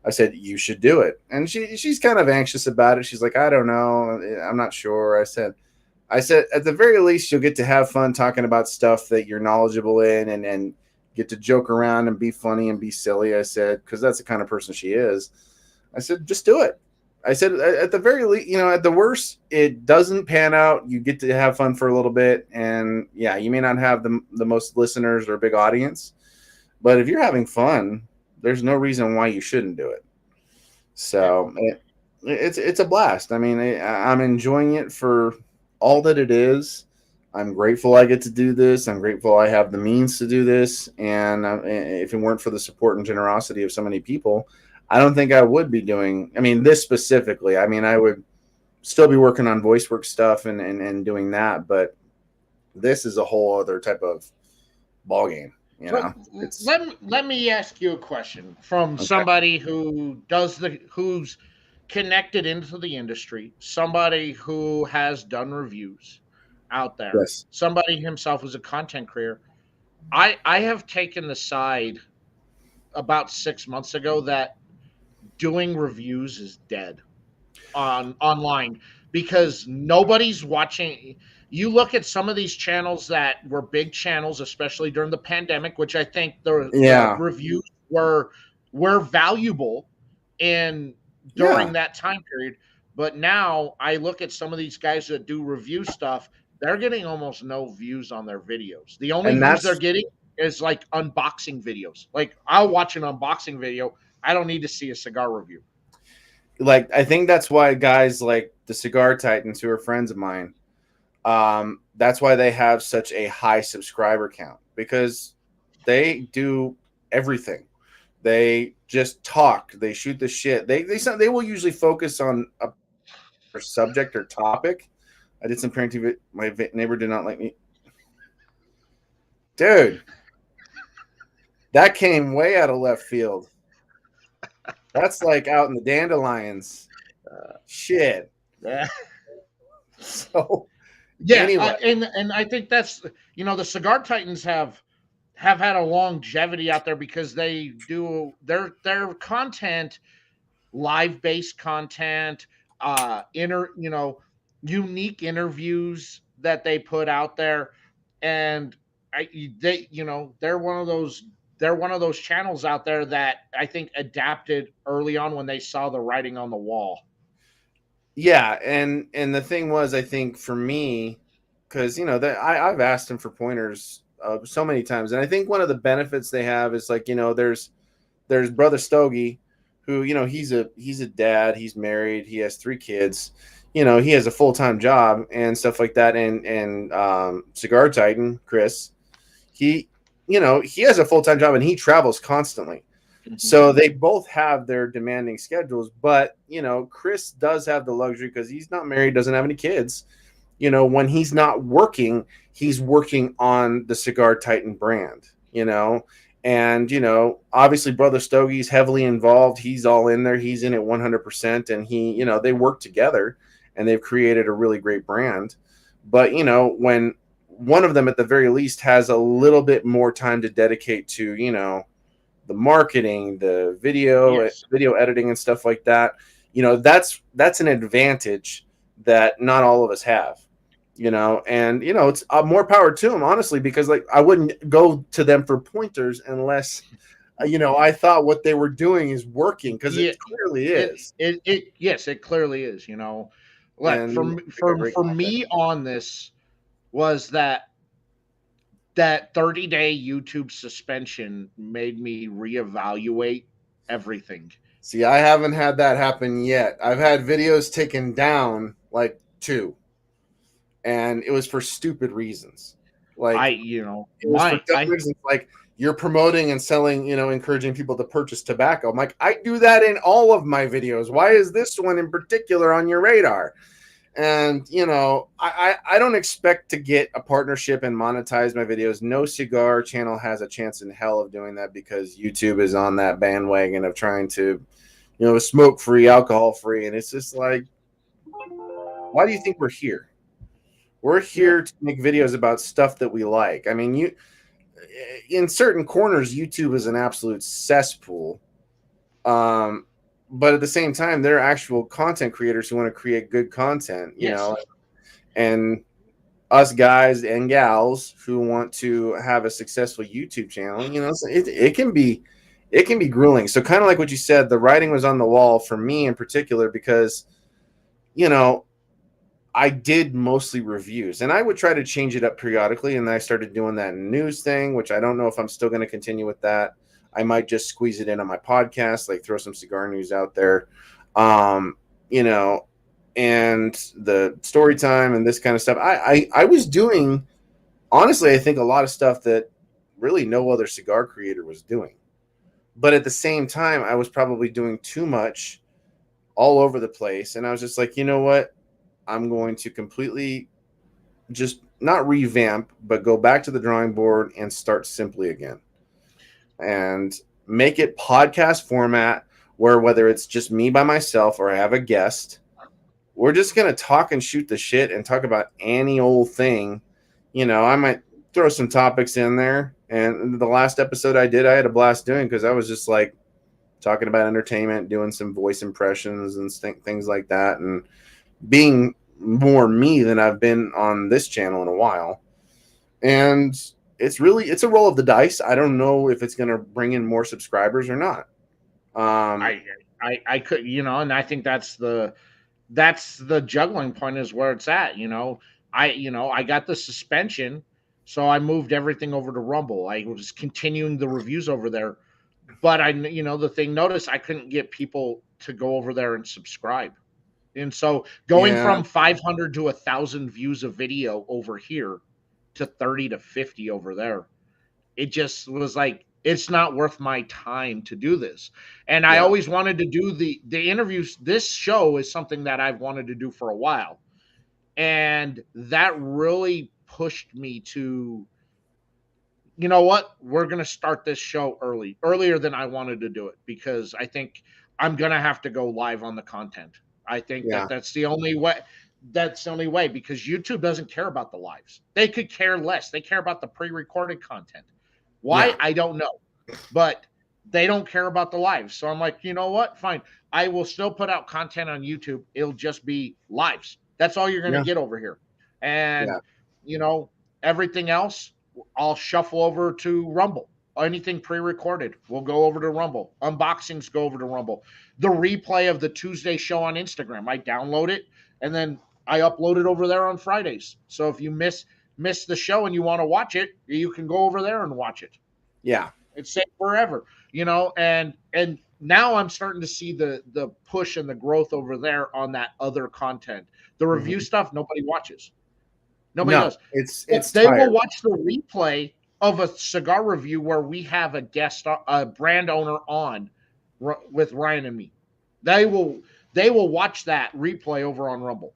I said, you should do it. And she's kind of anxious about it. She's like, I don't know. I'm not sure. I said, at the very least, you'll get to have fun talking about stuff that you're knowledgeable in and get to joke around and be funny and be silly. I said, because that's the kind of person she is. I said, just do it. I said, at the very least, at the worst, it doesn't pan out. You get to have fun for a little bit. And yeah, you may not have the most listeners or big audience, but if you're having fun, there's no reason why you shouldn't do it. So it's a blast. I mean, I'm enjoying it for all that it is. I'm grateful I get to do this. I'm grateful I have the means to do this. And if it weren't for the support and generosity of so many people, I don't think I would be doing, this specifically. I would still be working on voice work stuff and doing that, but this is a whole other type of ball game. Let me ask you a question from Okay. somebody who's connected into the industry, somebody who has done reviews out there, Yes. somebody himself who's a content creator. I have taken the side about 6 months ago that doing reviews is dead on online because nobody's watching. You look at some of these channels that were big channels, especially during the pandemic, which I think the Yeah. reviews were valuable in during Yeah. that time period. But now I look at some of these guys that do review stuff, they're getting almost no views on their videos. The only And views they're that's getting is like unboxing videos. Like I'll watch an unboxing video. I don't need to see a cigar review. like, I think that's why guys like the Cigar Titans, who are friends of mine, that's why they have such a high subscriber count, because they do everything. They just talk. They shoot the shit. They will usually focus on a subject or topic. I did some parenting. My neighbor did not like me, dude. That came way out of left field. That's like out in the dandelions. Shit. Yeah. So Yeah, anyway, and I think that's, the Cigar Titans have had a longevity out there because they do their content, live based content, unique interviews that they put out there, and they're one of those channels out there that I think adapted early on when they saw the writing on the wall. yeah, and the thing was, I think for me, because that I've asked him for pointers so many times, and I think one of the benefits they have is, like, there's Brother Stogie, who, he's a dad, he's married, he has 3 kids, he has a full-time job and stuff like that, and Cigar Titan Chris, he has a full-time job and he travels constantly. So they both have their demanding schedules, but Chris does have the luxury because he's not married, doesn't have any kids. When he's not working, he's working on the Cigar Titan brand. And obviously Brother Stogie's heavily involved. He's all in there. He's in it 100%, and they work together, and they've created a really great brand. But when one of them at the very least has a little bit more time to dedicate to the marketing, the Yes. video editing and stuff like that, that's an advantage that not all of us have, and it's more power to them, honestly, because, like, I wouldn't go to them for pointers unless I thought what they were doing is working, because it Yeah, clearly it is. yes, it clearly is. Like And they got great for content. me on this was that 30-day YouTube suspension made me reevaluate everything. See, I haven't had that happen yet. I've had videos taken down, like 2, and it was for stupid reasons. I Like, you know it was for my dumb I reasons, like you're promoting and selling, encouraging people to purchase tobacco. I'm like, I do that in all of my videos. Why is this one in particular on your radar? And I don't expect to get a partnership and monetize my videos. No cigar channel has a chance in hell of doing that, because YouTube is on that bandwagon of trying to, smoke free, alcohol free, and it's just like, why do you think we're here? We're yeah. here to make videos about stuff that we like. I mean, in certain corners, YouTube is an absolute cesspool. But at the same time, there are actual content creators who want to create good content, Yes. and us guys and gals who want to have a successful YouTube channel. So it can be grueling. So, kind of like what you said, the writing was on the wall for me in particular, because I did mostly reviews, and I would try to change it up periodically. And then I started doing that news thing, which I don't know if I'm still going to continue with that. I might just squeeze it in on my podcast, like throw some cigar news out there, um, you know, and the story time and this kind of stuff. I was doing, honestly, I think a lot of stuff that really no other cigar creator was doing. But at the same time, I was probably doing too much all over the place. And I was just like, you know what? I'm going to completely just not revamp, but go back to the drawing board and start simply again and make it podcast format where whether it's just me by myself or I have a guest, we're just going to talk and shoot the shit and talk about any old thing. You know, I might throw some topics in there. And the last episode I did, I had a blast doing because I was just like talking about entertainment, doing some voice impressions and things like that, and being more me than I've been on this channel in a while. And it's a roll of the dice. I don't know if it's going to bring in more subscribers or not. I I could, and I think that's the juggling point is where it's at. I got the suspension, so I moved everything over to Rumble. I was continuing the reviews over there, but the thing, notice I couldn't get people to go over there and subscribe. And so going Yeah, from 500 to 1,000 views of video over here to 30 to 50 over there, it just was like, it's not worth my time to do this. And I yeah, always wanted to do the interviews. This show is something that I've wanted to do for a while. And that really pushed me to, you know what, we're going to start this show earlier than I wanted to do it, because I think I'm going to have to go live on the content. I think yeah, that's the only way. That's the only way, because YouTube doesn't care about the lives. They could care less. They care about the pre-recorded content. Why? yeah, I don't know. But they don't care about the lives. So I'm like, you know what? Fine. I will still put out content on YouTube. It'll just be lives. That's all you're going to yeah, get over here. And, yeah, you know, everything else, I'll shuffle over to Rumble. Anything pre-recorded, we'll go over to Rumble. Unboxings go over to Rumble. The replay of the Tuesday show on Instagram, I download it and then I upload it over there on Fridays. So if you miss the show and you want to watch it, you can go over there and watch it. yeah, It's safe forever, and now I'm starting to see the push and the growth over there on that other content. The review mhm. stuff, nobody watches. Nobody No, does. But it's they will tired. watch the replay of a cigar review where we have a guest, a brand owner on with Ryan and me. They will they will watch that replay over on Rumble,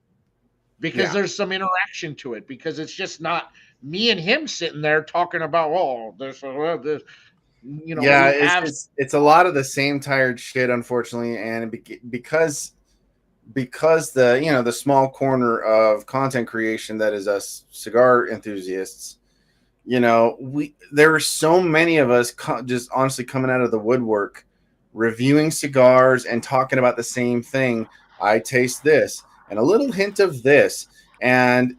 because Yeah, there's some interaction to it, because it's just not me and him sitting there talking about, this. yeah, We it's have, it's a lot of the same tired shit, unfortunately, and because the the small corner of content creation that is us cigar enthusiasts, there are so many of us just honestly coming out of the woodwork, reviewing cigars and talking about the same thing. I taste this and a little hint of this, and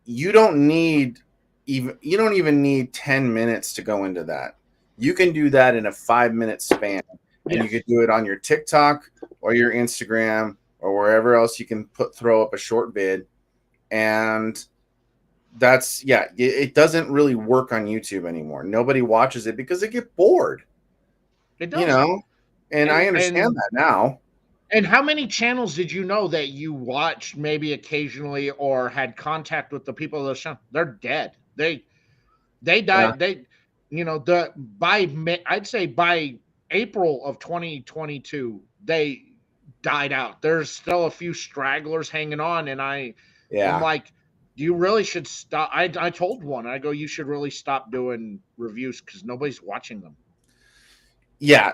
you don't need you don't even need 10 minutes to go into that. You can do that in a 5-minute span, and you yes. could do it on your TikTok or your Instagram or wherever else you can throw up a short vid. And that's, yeah, it doesn't really work on YouTube anymore. Nobody watches it because they get bored, It you does. know, and I And understand and that now. and how many channels did you know that you watched maybe occasionally or had contact with the people of the show? They're dead. They Yeah, died. I'd say by April of 2022, they died out. There's still a few stragglers hanging on, and I am yeah, like, you really should stop. I told one, I go, you should really stop doing reviews because nobody's watching them. yeah.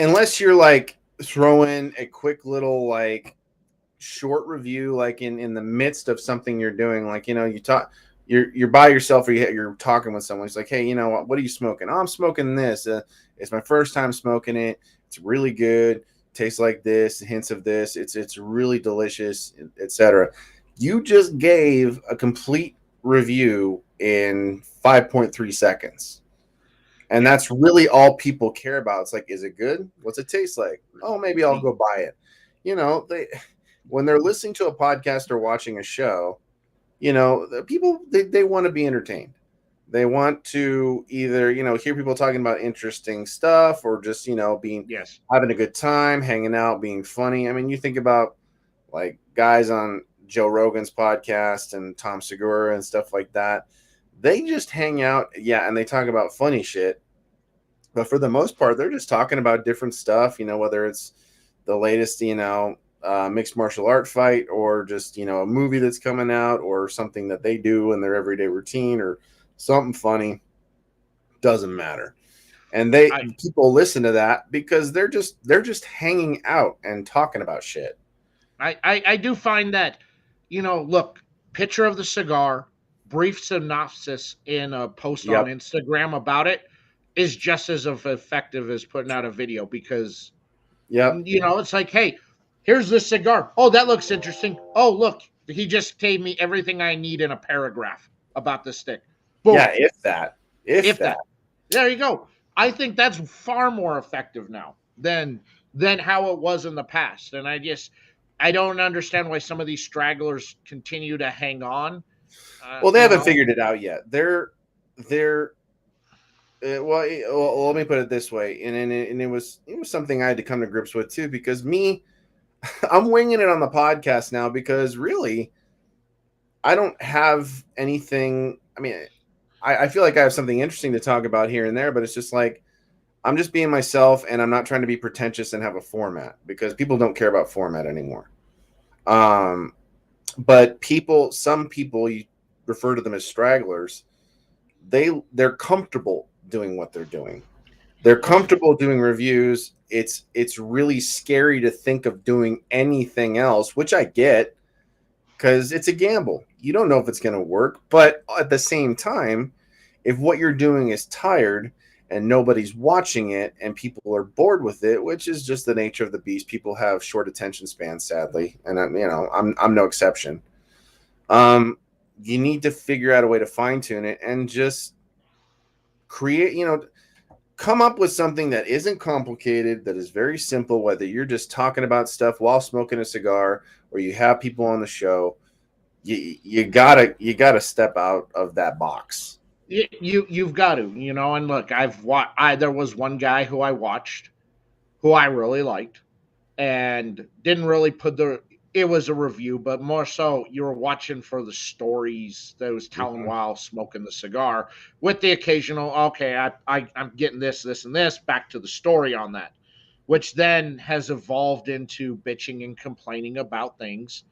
Unless you're like throwing a quick little like short review, like in the midst of something you're doing, like you talk, you're by yourself or you're talking with someone. It's like, hey, what are you smoking? Oh, I'm smoking this. It's my first time smoking it. It's really good. Tastes like this. Hints of this. It's really delicious, etc. You just gave a complete review in 5.3 seconds. And Yeah, that's really all people care about. It's like, is it good? What's it taste like? Oh, maybe it's I'll neat. go buy it. They when they're listening to a podcast or watching a show, the people they want to be entertained. They want to either, hear people talking about interesting stuff or just, being Yes. having a good time, hanging out, being funny. I mean, you think about like guys on Joe Rogan's podcast and Tom Segura and stuff like that. They just hang out, yeah, and they talk about funny shit. But for the most part, they're just talking about different stuff, whether it's the latest, mixed martial art fight or just, a movie that's coming out or something that they do in their everyday routine or something funny. Doesn't matter. And people listen to that because they're just hanging out and talking about shit. I do find that, look, picture of the cigar, brief synopsis in a post on Yep. Instagram about it is just as effective as putting out a video because, Yep. it's like, hey, here's this cigar. Oh, that looks interesting. Oh, look, he just gave me everything I need in a paragraph about the stick. Boom. Yeah, if that. If If that. that. There you go. I think that's far more effective now than how it was in the past. And I don't understand why some of these stragglers continue to hang on. Well, they haven't figured it out yet. They're well, let me put it this way, and it was something I had to come to grips with too, because I'm winging it on the podcast now because really, I don't have anything. I mean, I feel like I have something interesting to talk about here and there, but it's just like I'm just being myself, and I'm not trying to be pretentious and have a format because people don't care about format anymore. But some people, you refer to them as stragglers. They're comfortable doing what they're doing. They're comfortable doing reviews. It's really scary to think of doing anything else, which I get because it's a gamble. You don't know if it's going to work, but at the same time, if what you're doing is tired and nobody's watching it and people are bored with it, which is just the nature of the beast, people have short attention spans, sadly, and I'm no exception. You need to figure out a way to fine tune it and just create, come up with something that isn't complicated, that is very simple, whether you're just talking about stuff while smoking a cigar or you have people on the show. You gotta step out of that box. You've got to, and look, there was one guy who I watched who I really liked and didn't really it was a review, but more so you were watching for the stories that was telling while smoking the cigar, with the occasional, okay, I'm getting this, and this, back to the story on that, which then has evolved into bitching and complaining about things.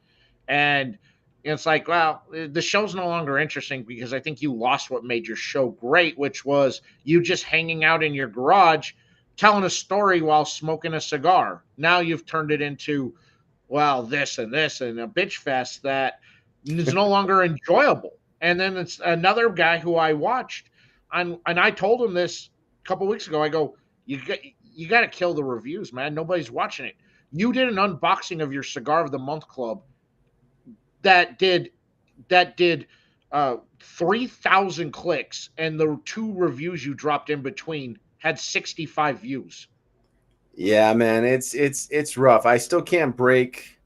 And it's like, well, the show's no longer interesting because I think you lost what made your show great, which was you just hanging out in your garage telling a story while smoking a cigar. Now you've turned it into, well, this and this and a bitch fest that is no longer enjoyable. And then it's another guy who I watched, and I told him this a couple weeks ago. I go, you got to kill the reviews, man. Nobody's watching it. You did an unboxing of your Cigar of the Month Club that did 3,000 clicks, and the 2 reviews you dropped in between had 65 views. Yeah, man, it's rough. I still can't break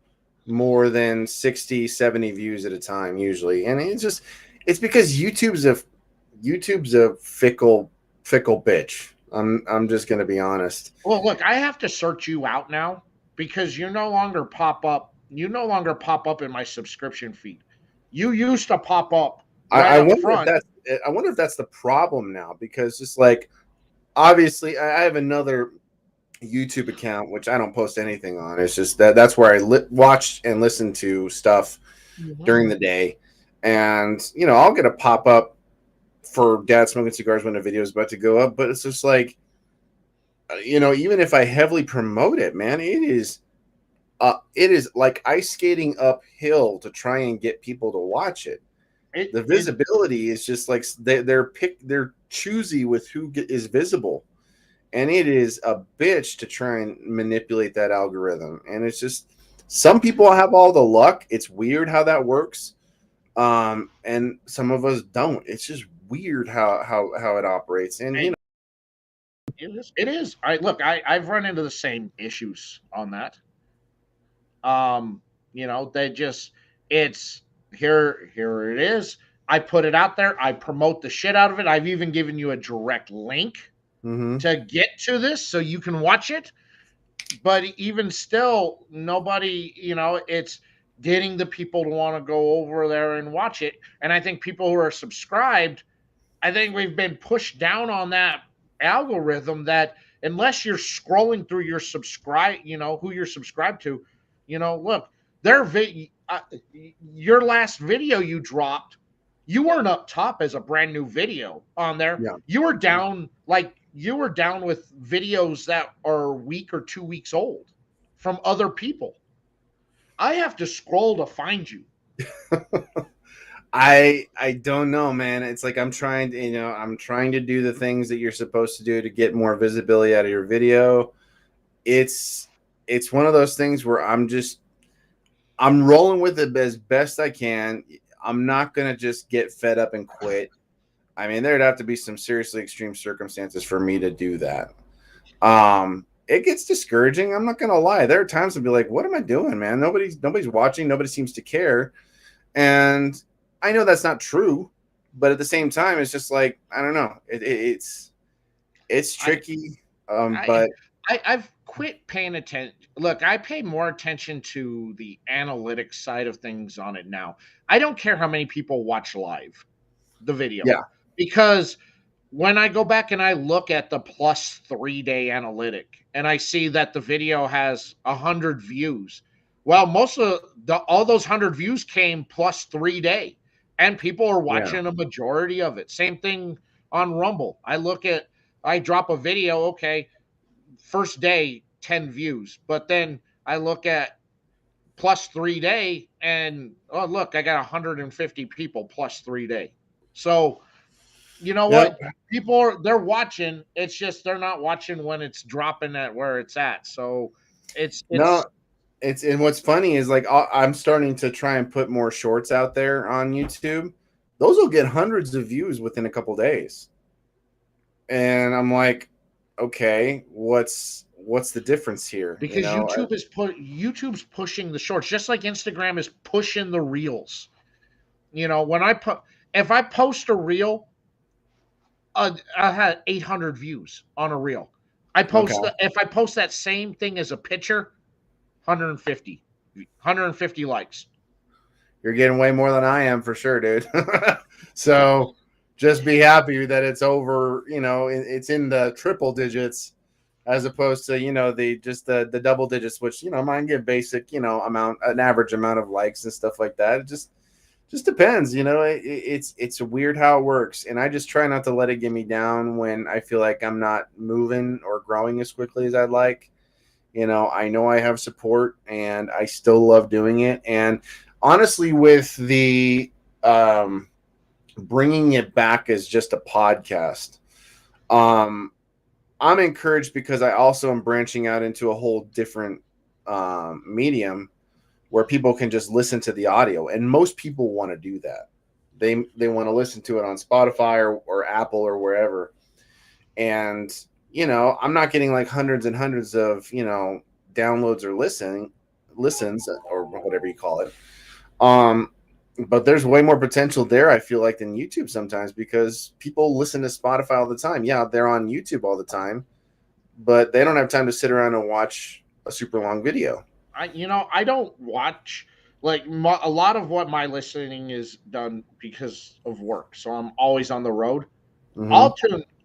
more than 60, 70 views at a time usually. And it's because YouTube's a fickle bitch. I'm just going to be honest. Well, look, I have to search you out now because you no longer pop up in my subscription feed. You used to pop up right I up wonder front. I wonder if that's the problem now, because just like obviously I have another YouTube account which I don't post anything on. It's just that's where I watch and listen to stuff during the day, and I'll get a pop up for Dad Smoking Cigars when a video is about to go up, but it's just like even if I heavily promote it, man, it is like ice skating uphill to try and get people to watch it. The visibility is just like they're choosy with who is visible, and it is a bitch to try and manipulate that algorithm. And it's just, some people have all the luck. It's weird how that works, and some of us don't. It's just weird how it operates. And it is. I've run into the same issues on that. They just, it's here it is. I put it out there. I promote the shit out of it. I've even given you a direct link to get to this so you can watch it. But even still, nobody, it's getting the people to want to go over there and watch it. And I think people who are subscribed, I think we've been pushed down on that algorithm that unless you're scrolling through your who you're subscribed to, look, your last video you dropped, you weren't up top as a brand new video on there. Yeah. You were down like you were down with videos that are a week or 2 weeks old from other people. I have to scroll to find you. I don't know, man. It's like I'm trying to do the things that you're supposed to do to get more visibility out of your video. It's it's one of those things where I'm rolling with it as best I can. I'm not gonna just get fed up and quit. I mean, there'd have to be some seriously extreme circumstances for me to do that. It gets discouraging. I'm not gonna lie. There are times I'll be like, "What am I doing, man? Nobody's watching. Nobody seems to care." And I know that's not true, but at the same time, it's just like I don't know. It's I tricky. I But I've quit paying attention. Look, I pay more attention to the analytics side of things on it now. I don't care how many people watch live the video, yeah, because when I go back and I look at the plus 3 day analytic and I see that the video has 100 views, well, most of all those 100 views came plus 3 day, and people are yeah, watching a majority of it. Same thing on Rumble. I drop a video, okay, first day 10 views, but then I look at plus 3 day and oh look, I got 150 people plus 3 day. So you know yep. what? People are they're watching. It's just they're not watching when it's dropping at where it's at. So it's No, and what's funny is like I'm starting to try and put more shorts out there on YouTube. Those will get hundreds of views within a couple days, and I'm like, okay, what's the difference here? You because know, YouTube's pushing the shorts, just like Instagram is pushing the reels. When I put if I post a reel, I had 800 views on a reel. okay, If I post that same thing as a picture, 150 likes. you're getting way more than I am for sure, dude. So just be happy that it's over. It's in the triple digits as opposed to the double digits, which mine get basic an average amount of likes and stuff like that. It just depends. It's weird how it works, and I just try not to let it get me down when I feel like I'm not moving or growing as quickly as I'd like. I know I have support, and I still love doing it. And honestly, with the bringing it back as just a podcast, um, I'm encouraged because I also am branching out into a whole different medium where people can just listen to the audio, and most people want to do that. They want to listen to it on Spotify or Apple or wherever. And I'm not getting like hundreds and hundreds of downloads or listens or whatever you call it. But there's way more potential there, I feel like, than YouTube sometimes, because people listen to Spotify all the time. Yeah, they're on YouTube all the time, but they don't have time to sit around and watch a super long video. I don't watch like a lot of what my listening is done because of work. So I'm always on the road. Mm-hmm.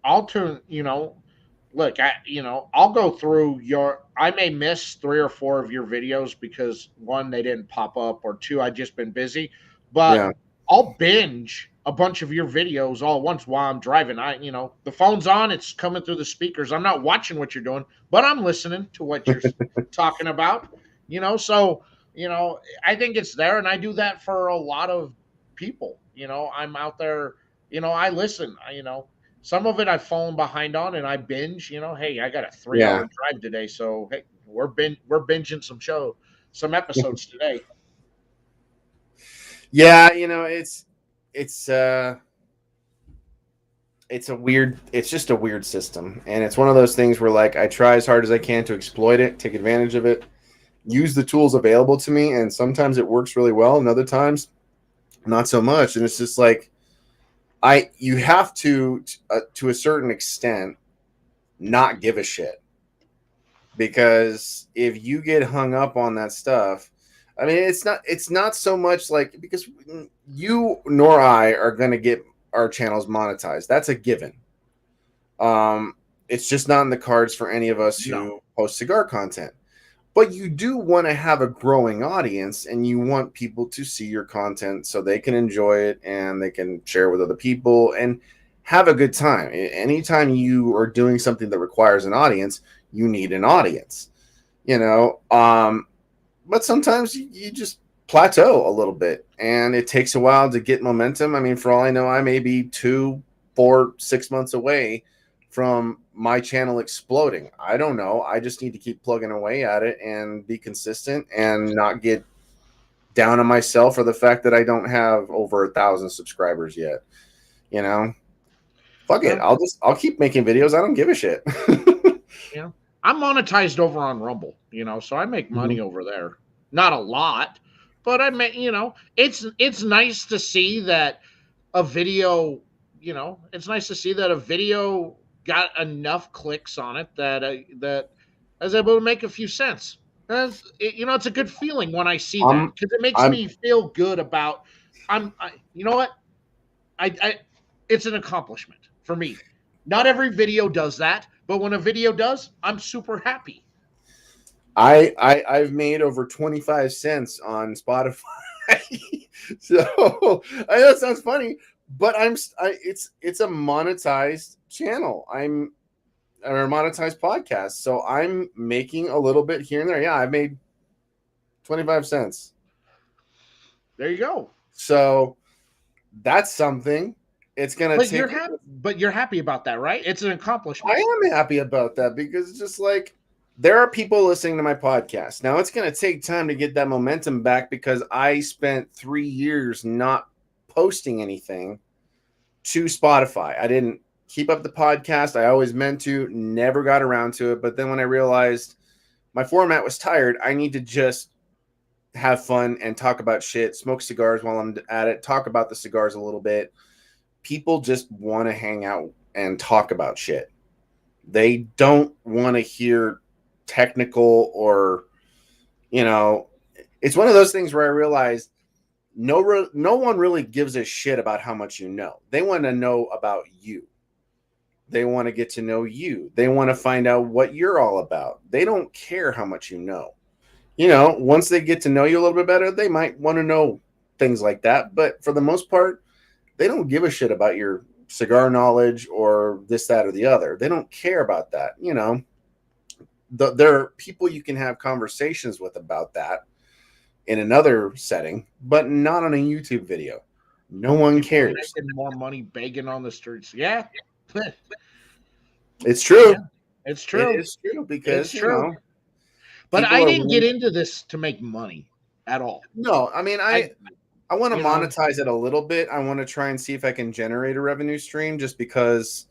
I'll tune, look, I'll go through I may miss 3 or 4 of your videos because one, they didn't pop up, or two, I just been busy, but Yeah. I'll binge a bunch of your videos all at once while I'm driving. The phone's on, it's coming through the speakers. I'm not watching what you're doing, but I'm listening to what you're talking about, so, I think it's there, and I do that for a lot of people. I'm out there, I listen, some of it I've fallen behind on and I binge, hey, I got a 3 hour Yeah. drive today. So hey, we're binging some episodes today. Yeah, it's it's just a weird system, and it's one of those things where like I try as hard as I can to exploit it, take advantage of it, use the tools available to me, and sometimes it works really well and other times not so much. And it's just like you have to a certain extent not give a shit, because if you get hung up on that stuff, I mean, it's not so much like, because you nor I are going to get our channels monetized. That's a given. It's just not in the cards for any of us No, who post cigar content. But you do want to have a growing audience, and you want people to see your content so they can enjoy it and they can share it with other people. And have a good time. Anytime you are doing something that requires an audience, you need an audience, you know. But sometimes you just plateau a little bit, and it takes a while to get momentum. I mean, for all I know, I may be 2, 4, 6 months away from my channel exploding. I don't know. I just need to keep plugging away at it and be consistent and not get down on myself for the fact that I don't have over 1,000 subscribers yet. You know, fuck it. I'll keep making videos. I don't give a shit. Yeah. I'm monetized over on Rumble, so I make money over there. Not a lot, but I make, it's nice to see that a video, it's nice to see that a video got enough clicks on it that I was able to make a few cents. It's a good feeling when I see that, because it makes me feel good about you know what? I it's an accomplishment for me. Not every video does that, but when a video does, I'm super happy. I've made over 25 cents on Spotify. So I know it sounds funny, but it's a monetized channel. I'm a monetized podcast, so I'm making a little bit here and there. Yeah, I made 25 cents. There you go. So that's something. It's gonna take. But you're happy about that, right? It's an accomplishment. I am happy about that, because it's just like, there are people listening to my podcast. Now it's going to take time to get that momentum back, because I spent 3 years not posting anything to Spotify. I didn't keep up the podcast. I always meant to, never got around to it. But then when I realized my format was tired, I need to just have fun and talk about shit, smoke cigars while I'm at it, talk about the cigars a little bit. People just want to hang out and talk about shit. They don't want to hear technical or, it's one of those things where I realized no one really gives a shit about how much you know. They want to know about you. They want to get to know you. They want to find out what you're all about. They don't care how much you know. Once they get to know you a little bit better, they might want to know things like that. But for the most part, they don't give a shit about your cigar knowledge or this, that, or the other. They don't care about that. There are people you can have conversations with about that in another setting, but not on a YouTube video. No one cares. Making more money begging on the streets. Yeah. It's true. Yeah, it's true. It is true, because, but I didn't get into this to make money at all. No, I mean, I want to monetize it a little bit. I want to try and see if I can generate a revenue stream, just because,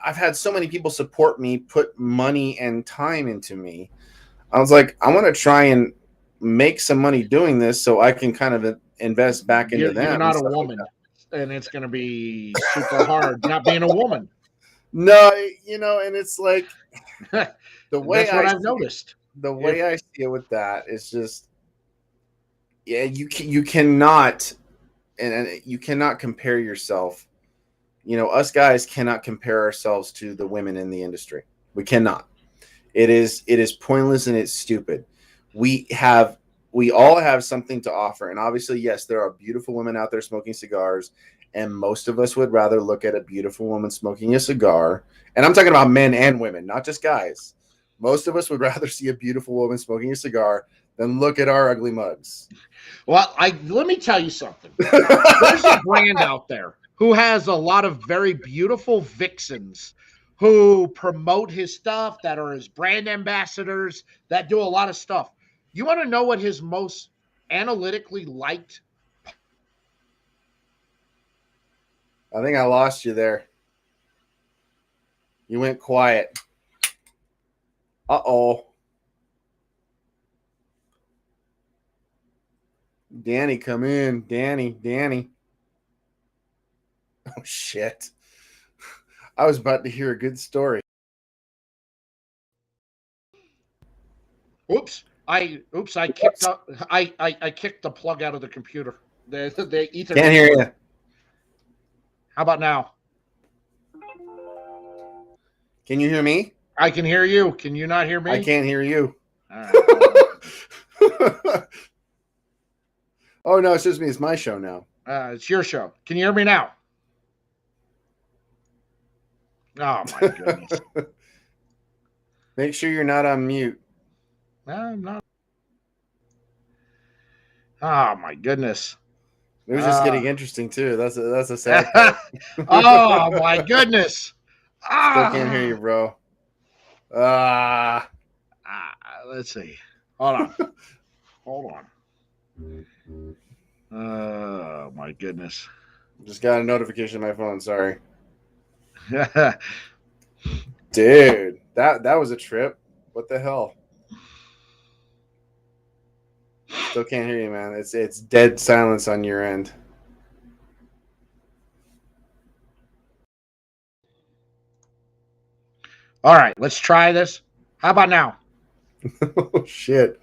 I've had so many people support me, put money and time into me. I was like, I want to try and make some money doing this so I can kind of invest back into them. You're not a woman, and it's going to be super hard not being a woman. No, and it's like, the way I've noticed. The way I see it with that is just, yeah, you cannot, and you cannot compare yourself. Us guys cannot compare ourselves to the women in the industry. We cannot. It is pointless and it's stupid. We all have something to offer, and obviously, yes, there are beautiful women out there smoking cigars, and most of us would rather look at a beautiful woman smoking a cigar. And I'm talking about men and women, not just guys. Most of us would rather see a beautiful woman smoking a cigar than look at our ugly mugs. Well, let me tell you something. There's a brand out there who has a lot of very beautiful vixens who promote his stuff, that are his brand ambassadors, that do a lot of stuff. You want to know what his most analytically liked? I think I lost you there. You went quiet. Uh-oh. Danny, come in. Danny. Oh, shit. I was about to hear a good story. Oops. I kicked up. I kicked the plug out of the computer. The Ethernet. Can't hear you. How about now? Can you hear me? I can hear you. Can you not hear me? I can't hear you. All right. Oh, no, it's just me. It's my show now. It's your show. Can you hear me now? Oh my goodness. Make sure you're not on mute. No, I'm not. Oh my goodness. It was just getting interesting too. That's a sad part. Oh my goodness. Still can't hear you, bro. Let's see. Hold on. Hold on. Oh my goodness. Just got a notification on my phone. Sorry. Dude, that was a trip. What the hell? Still can't hear you, man. It's dead silence on your end. All right, let's try this. How about now? Oh shit.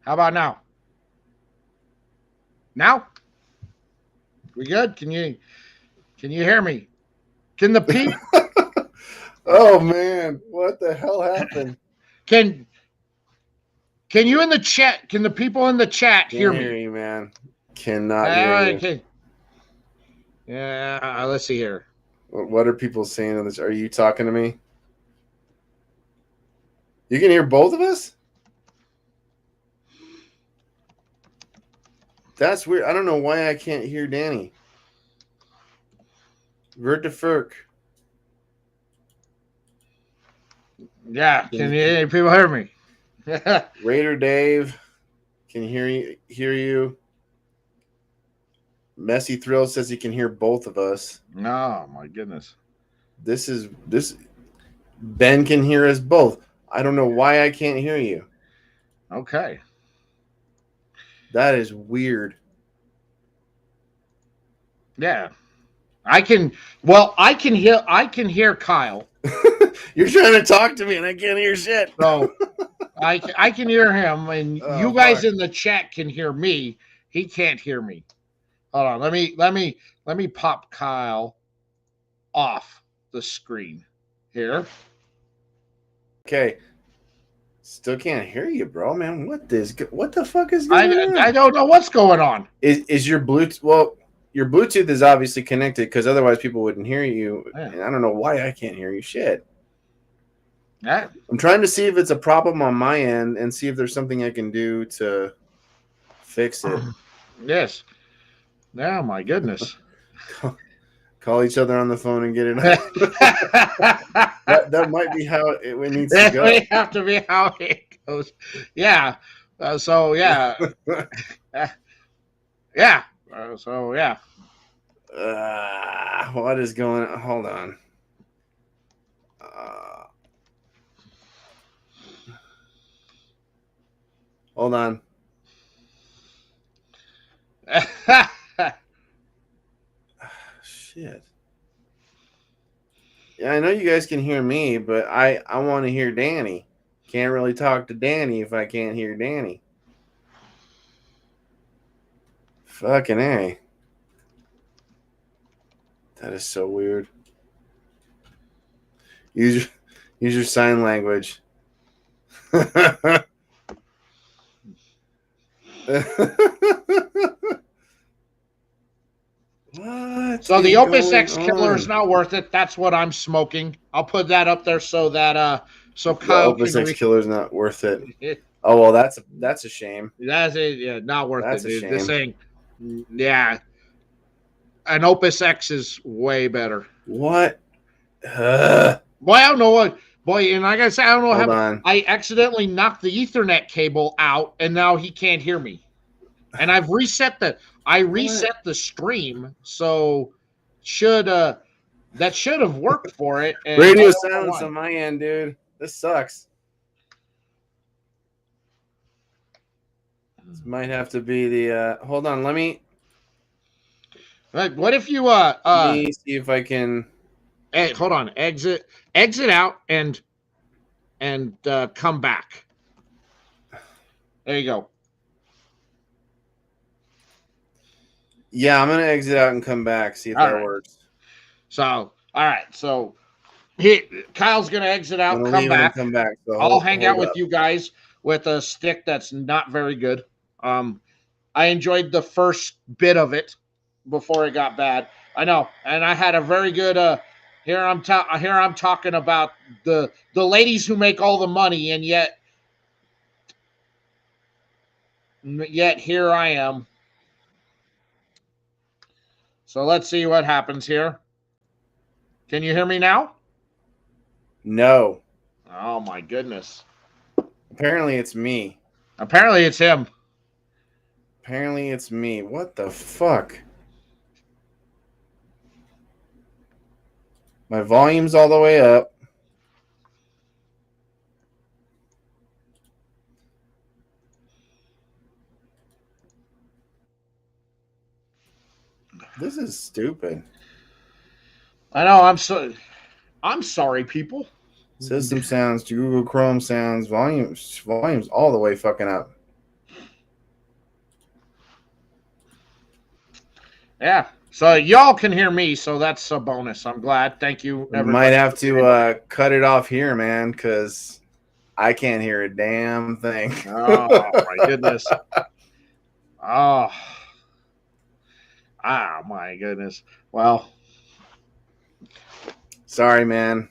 How about now? Now? We good? Can you hear me? Can the people Oh man, what the hell happened? Can you in the chat? Can the people in the chat hear me? Hear you, man. Cannot hear you. Okay. Yeah, let's see here. What are people saying on this? Are you talking to me? You can hear both of us? That's weird. I don't know why I can't hear Danny. Vert de Ferk. Yeah, can you people hear me? Raider Dave can hear you. Messy Thrill says he can hear both of us. Oh my goodness. This Ben can hear us both. I don't know why I can't hear you. Okay. That is weird. Yeah. I can hear Kyle. You're trying to talk to me and I can't hear shit. So I can hear him, and you guys in the chat can hear me. He can't hear me. Hold on. Let me pop Kyle off the screen here. Okay. Still can't hear you, bro, man. What the fuck is going on? I don't know what's going on. Is your Bluetooth? Well, your Bluetooth is obviously connected because otherwise people wouldn't hear you. Yeah. And I don't know why I can't hear you. Shit. Yeah. I'm trying to see if it's a problem on my end and see if there's something I can do to fix it. Yes. Oh my goodness. Call each other on the phone and get it out. that might be how it needs to go. That may have to be how it goes. Yeah. So yeah. Yeah. So yeah. What is going on? Hold on. Hold on. Shit. Yeah, I know you guys can hear me, but I want to hear Danny. Can't really talk to Danny if I can't hear Danny. Fucking A. That is so weird. Use your sign language. What? So the Opus X killer is not worth it. That's what I'm smoking. I'll put that up there so that so Kyle the Opus X killer is not worth it. Oh well, that's a shame. That's it. Yeah, not worth That's it, dude. a This shame. thing, yeah. An Opus X is way better. What? Boy, I don't know what. Boy, and like I said, I don't know Hold how. on. I accidentally knocked the Ethernet cable out, and now he can't hear me. And I've reset the stream, so that should have worked for it. And Radio silence on my end, dude. This sucks. This might have to be the hold on, let me what if you let me see if I can hold on, exit out and come back. There you go. Yeah, I'm gonna exit out and come back, see if that works. So all right, so Kyle's gonna exit out, come back. So I'll hang out with you guys with a stick that's not very good. I enjoyed the first bit of it before it got bad. I know, and I had a very good. Here I'm talking about the ladies who make all the money, and yet here I am. So let's see what happens here. Can you hear me now? No. Oh my goodness. Apparently it's me. Apparently it's him. Apparently it's me. What the fuck? My volume's all the way up. This is stupid. I know. I'm sorry, people. System sounds, Google Chrome sounds, volumes all the way fucking up. Yeah. So y'all can hear me, so that's a bonus. I'm glad. Thank you, everybody. Might have to cut it off here, man, because I can't hear a damn thing. Oh my goodness. Oh my goodness. Well, sorry, man,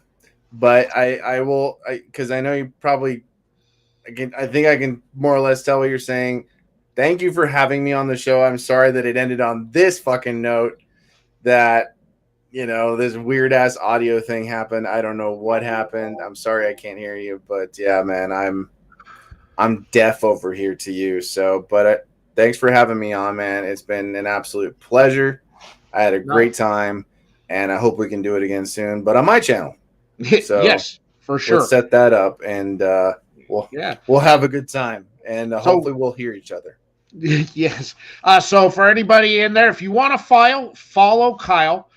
but I will, because I know you probably. I think I can more or less tell what you're saying. Thank you for having me on the show. I'm sorry that it ended on this fucking note, that, you know, this weird ass audio thing happened. I don't know what happened. I'm sorry I can't hear you, but yeah, man, I'm deaf over here to you. So, but thanks for having me on, man. It's been an absolute pleasure. I had a great time, and I hope we can do it again soon, but on my channel. So yes, for sure. Let's set that up, and we'll have a good time, and hopefully we'll hear each other. Yes. So for anybody in there, if you want to follow Kyle,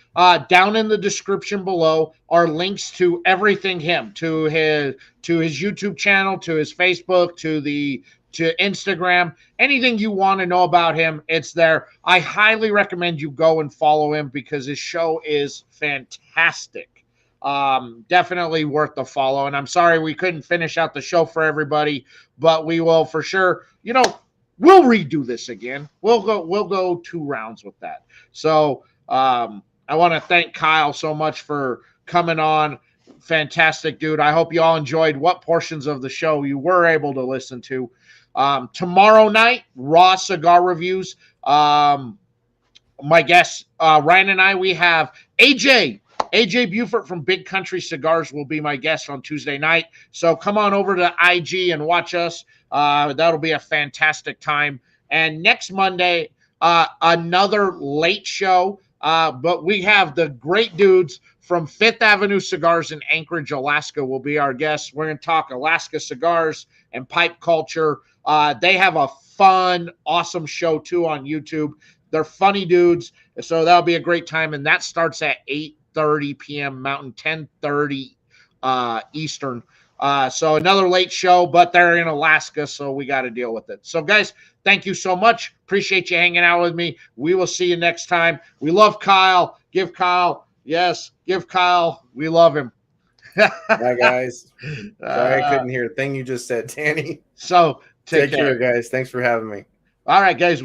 down in the description below are links to everything to his YouTube channel, to his Facebook, to Instagram. Anything you want to know about him, it's there. I highly recommend you go and follow him because his show is fantastic. Definitely worth the follow. And I'm sorry we couldn't finish out the show for everybody, but we will for sure. You know, we'll redo this again. We'll go 2 rounds with that. So I want to thank Kyle so much for coming on. Fantastic dude. I hope you all enjoyed what portions of the show you were able to listen to. Tomorrow night, Raw Cigar Reviews. My guest, Ryan and I, we have AJ Buford from Big Country Cigars will be my guest on Tuesday night. So come on over to IG and watch us. That'll be a fantastic time. And next Monday, another late show. But we have the great dudes from Fifth Avenue Cigars in Anchorage, Alaska will be our guests. We're going to talk Alaska cigars and pipe culture. They have a fun, awesome show too on YouTube. They're funny dudes. So that'll be a great time. And that starts at 8:30 p.m. Mountain, 10:30 Eastern. So another late show, but they're in Alaska, so we got to deal with it. So guys, thank you so much. Appreciate you hanging out with me. We will see you next time. We love Kyle. Give Kyle. We love him. Bye, guys. Sorry I couldn't hear a thing you just said, Danny. So take care, guys. Thanks for having me. All right, guys.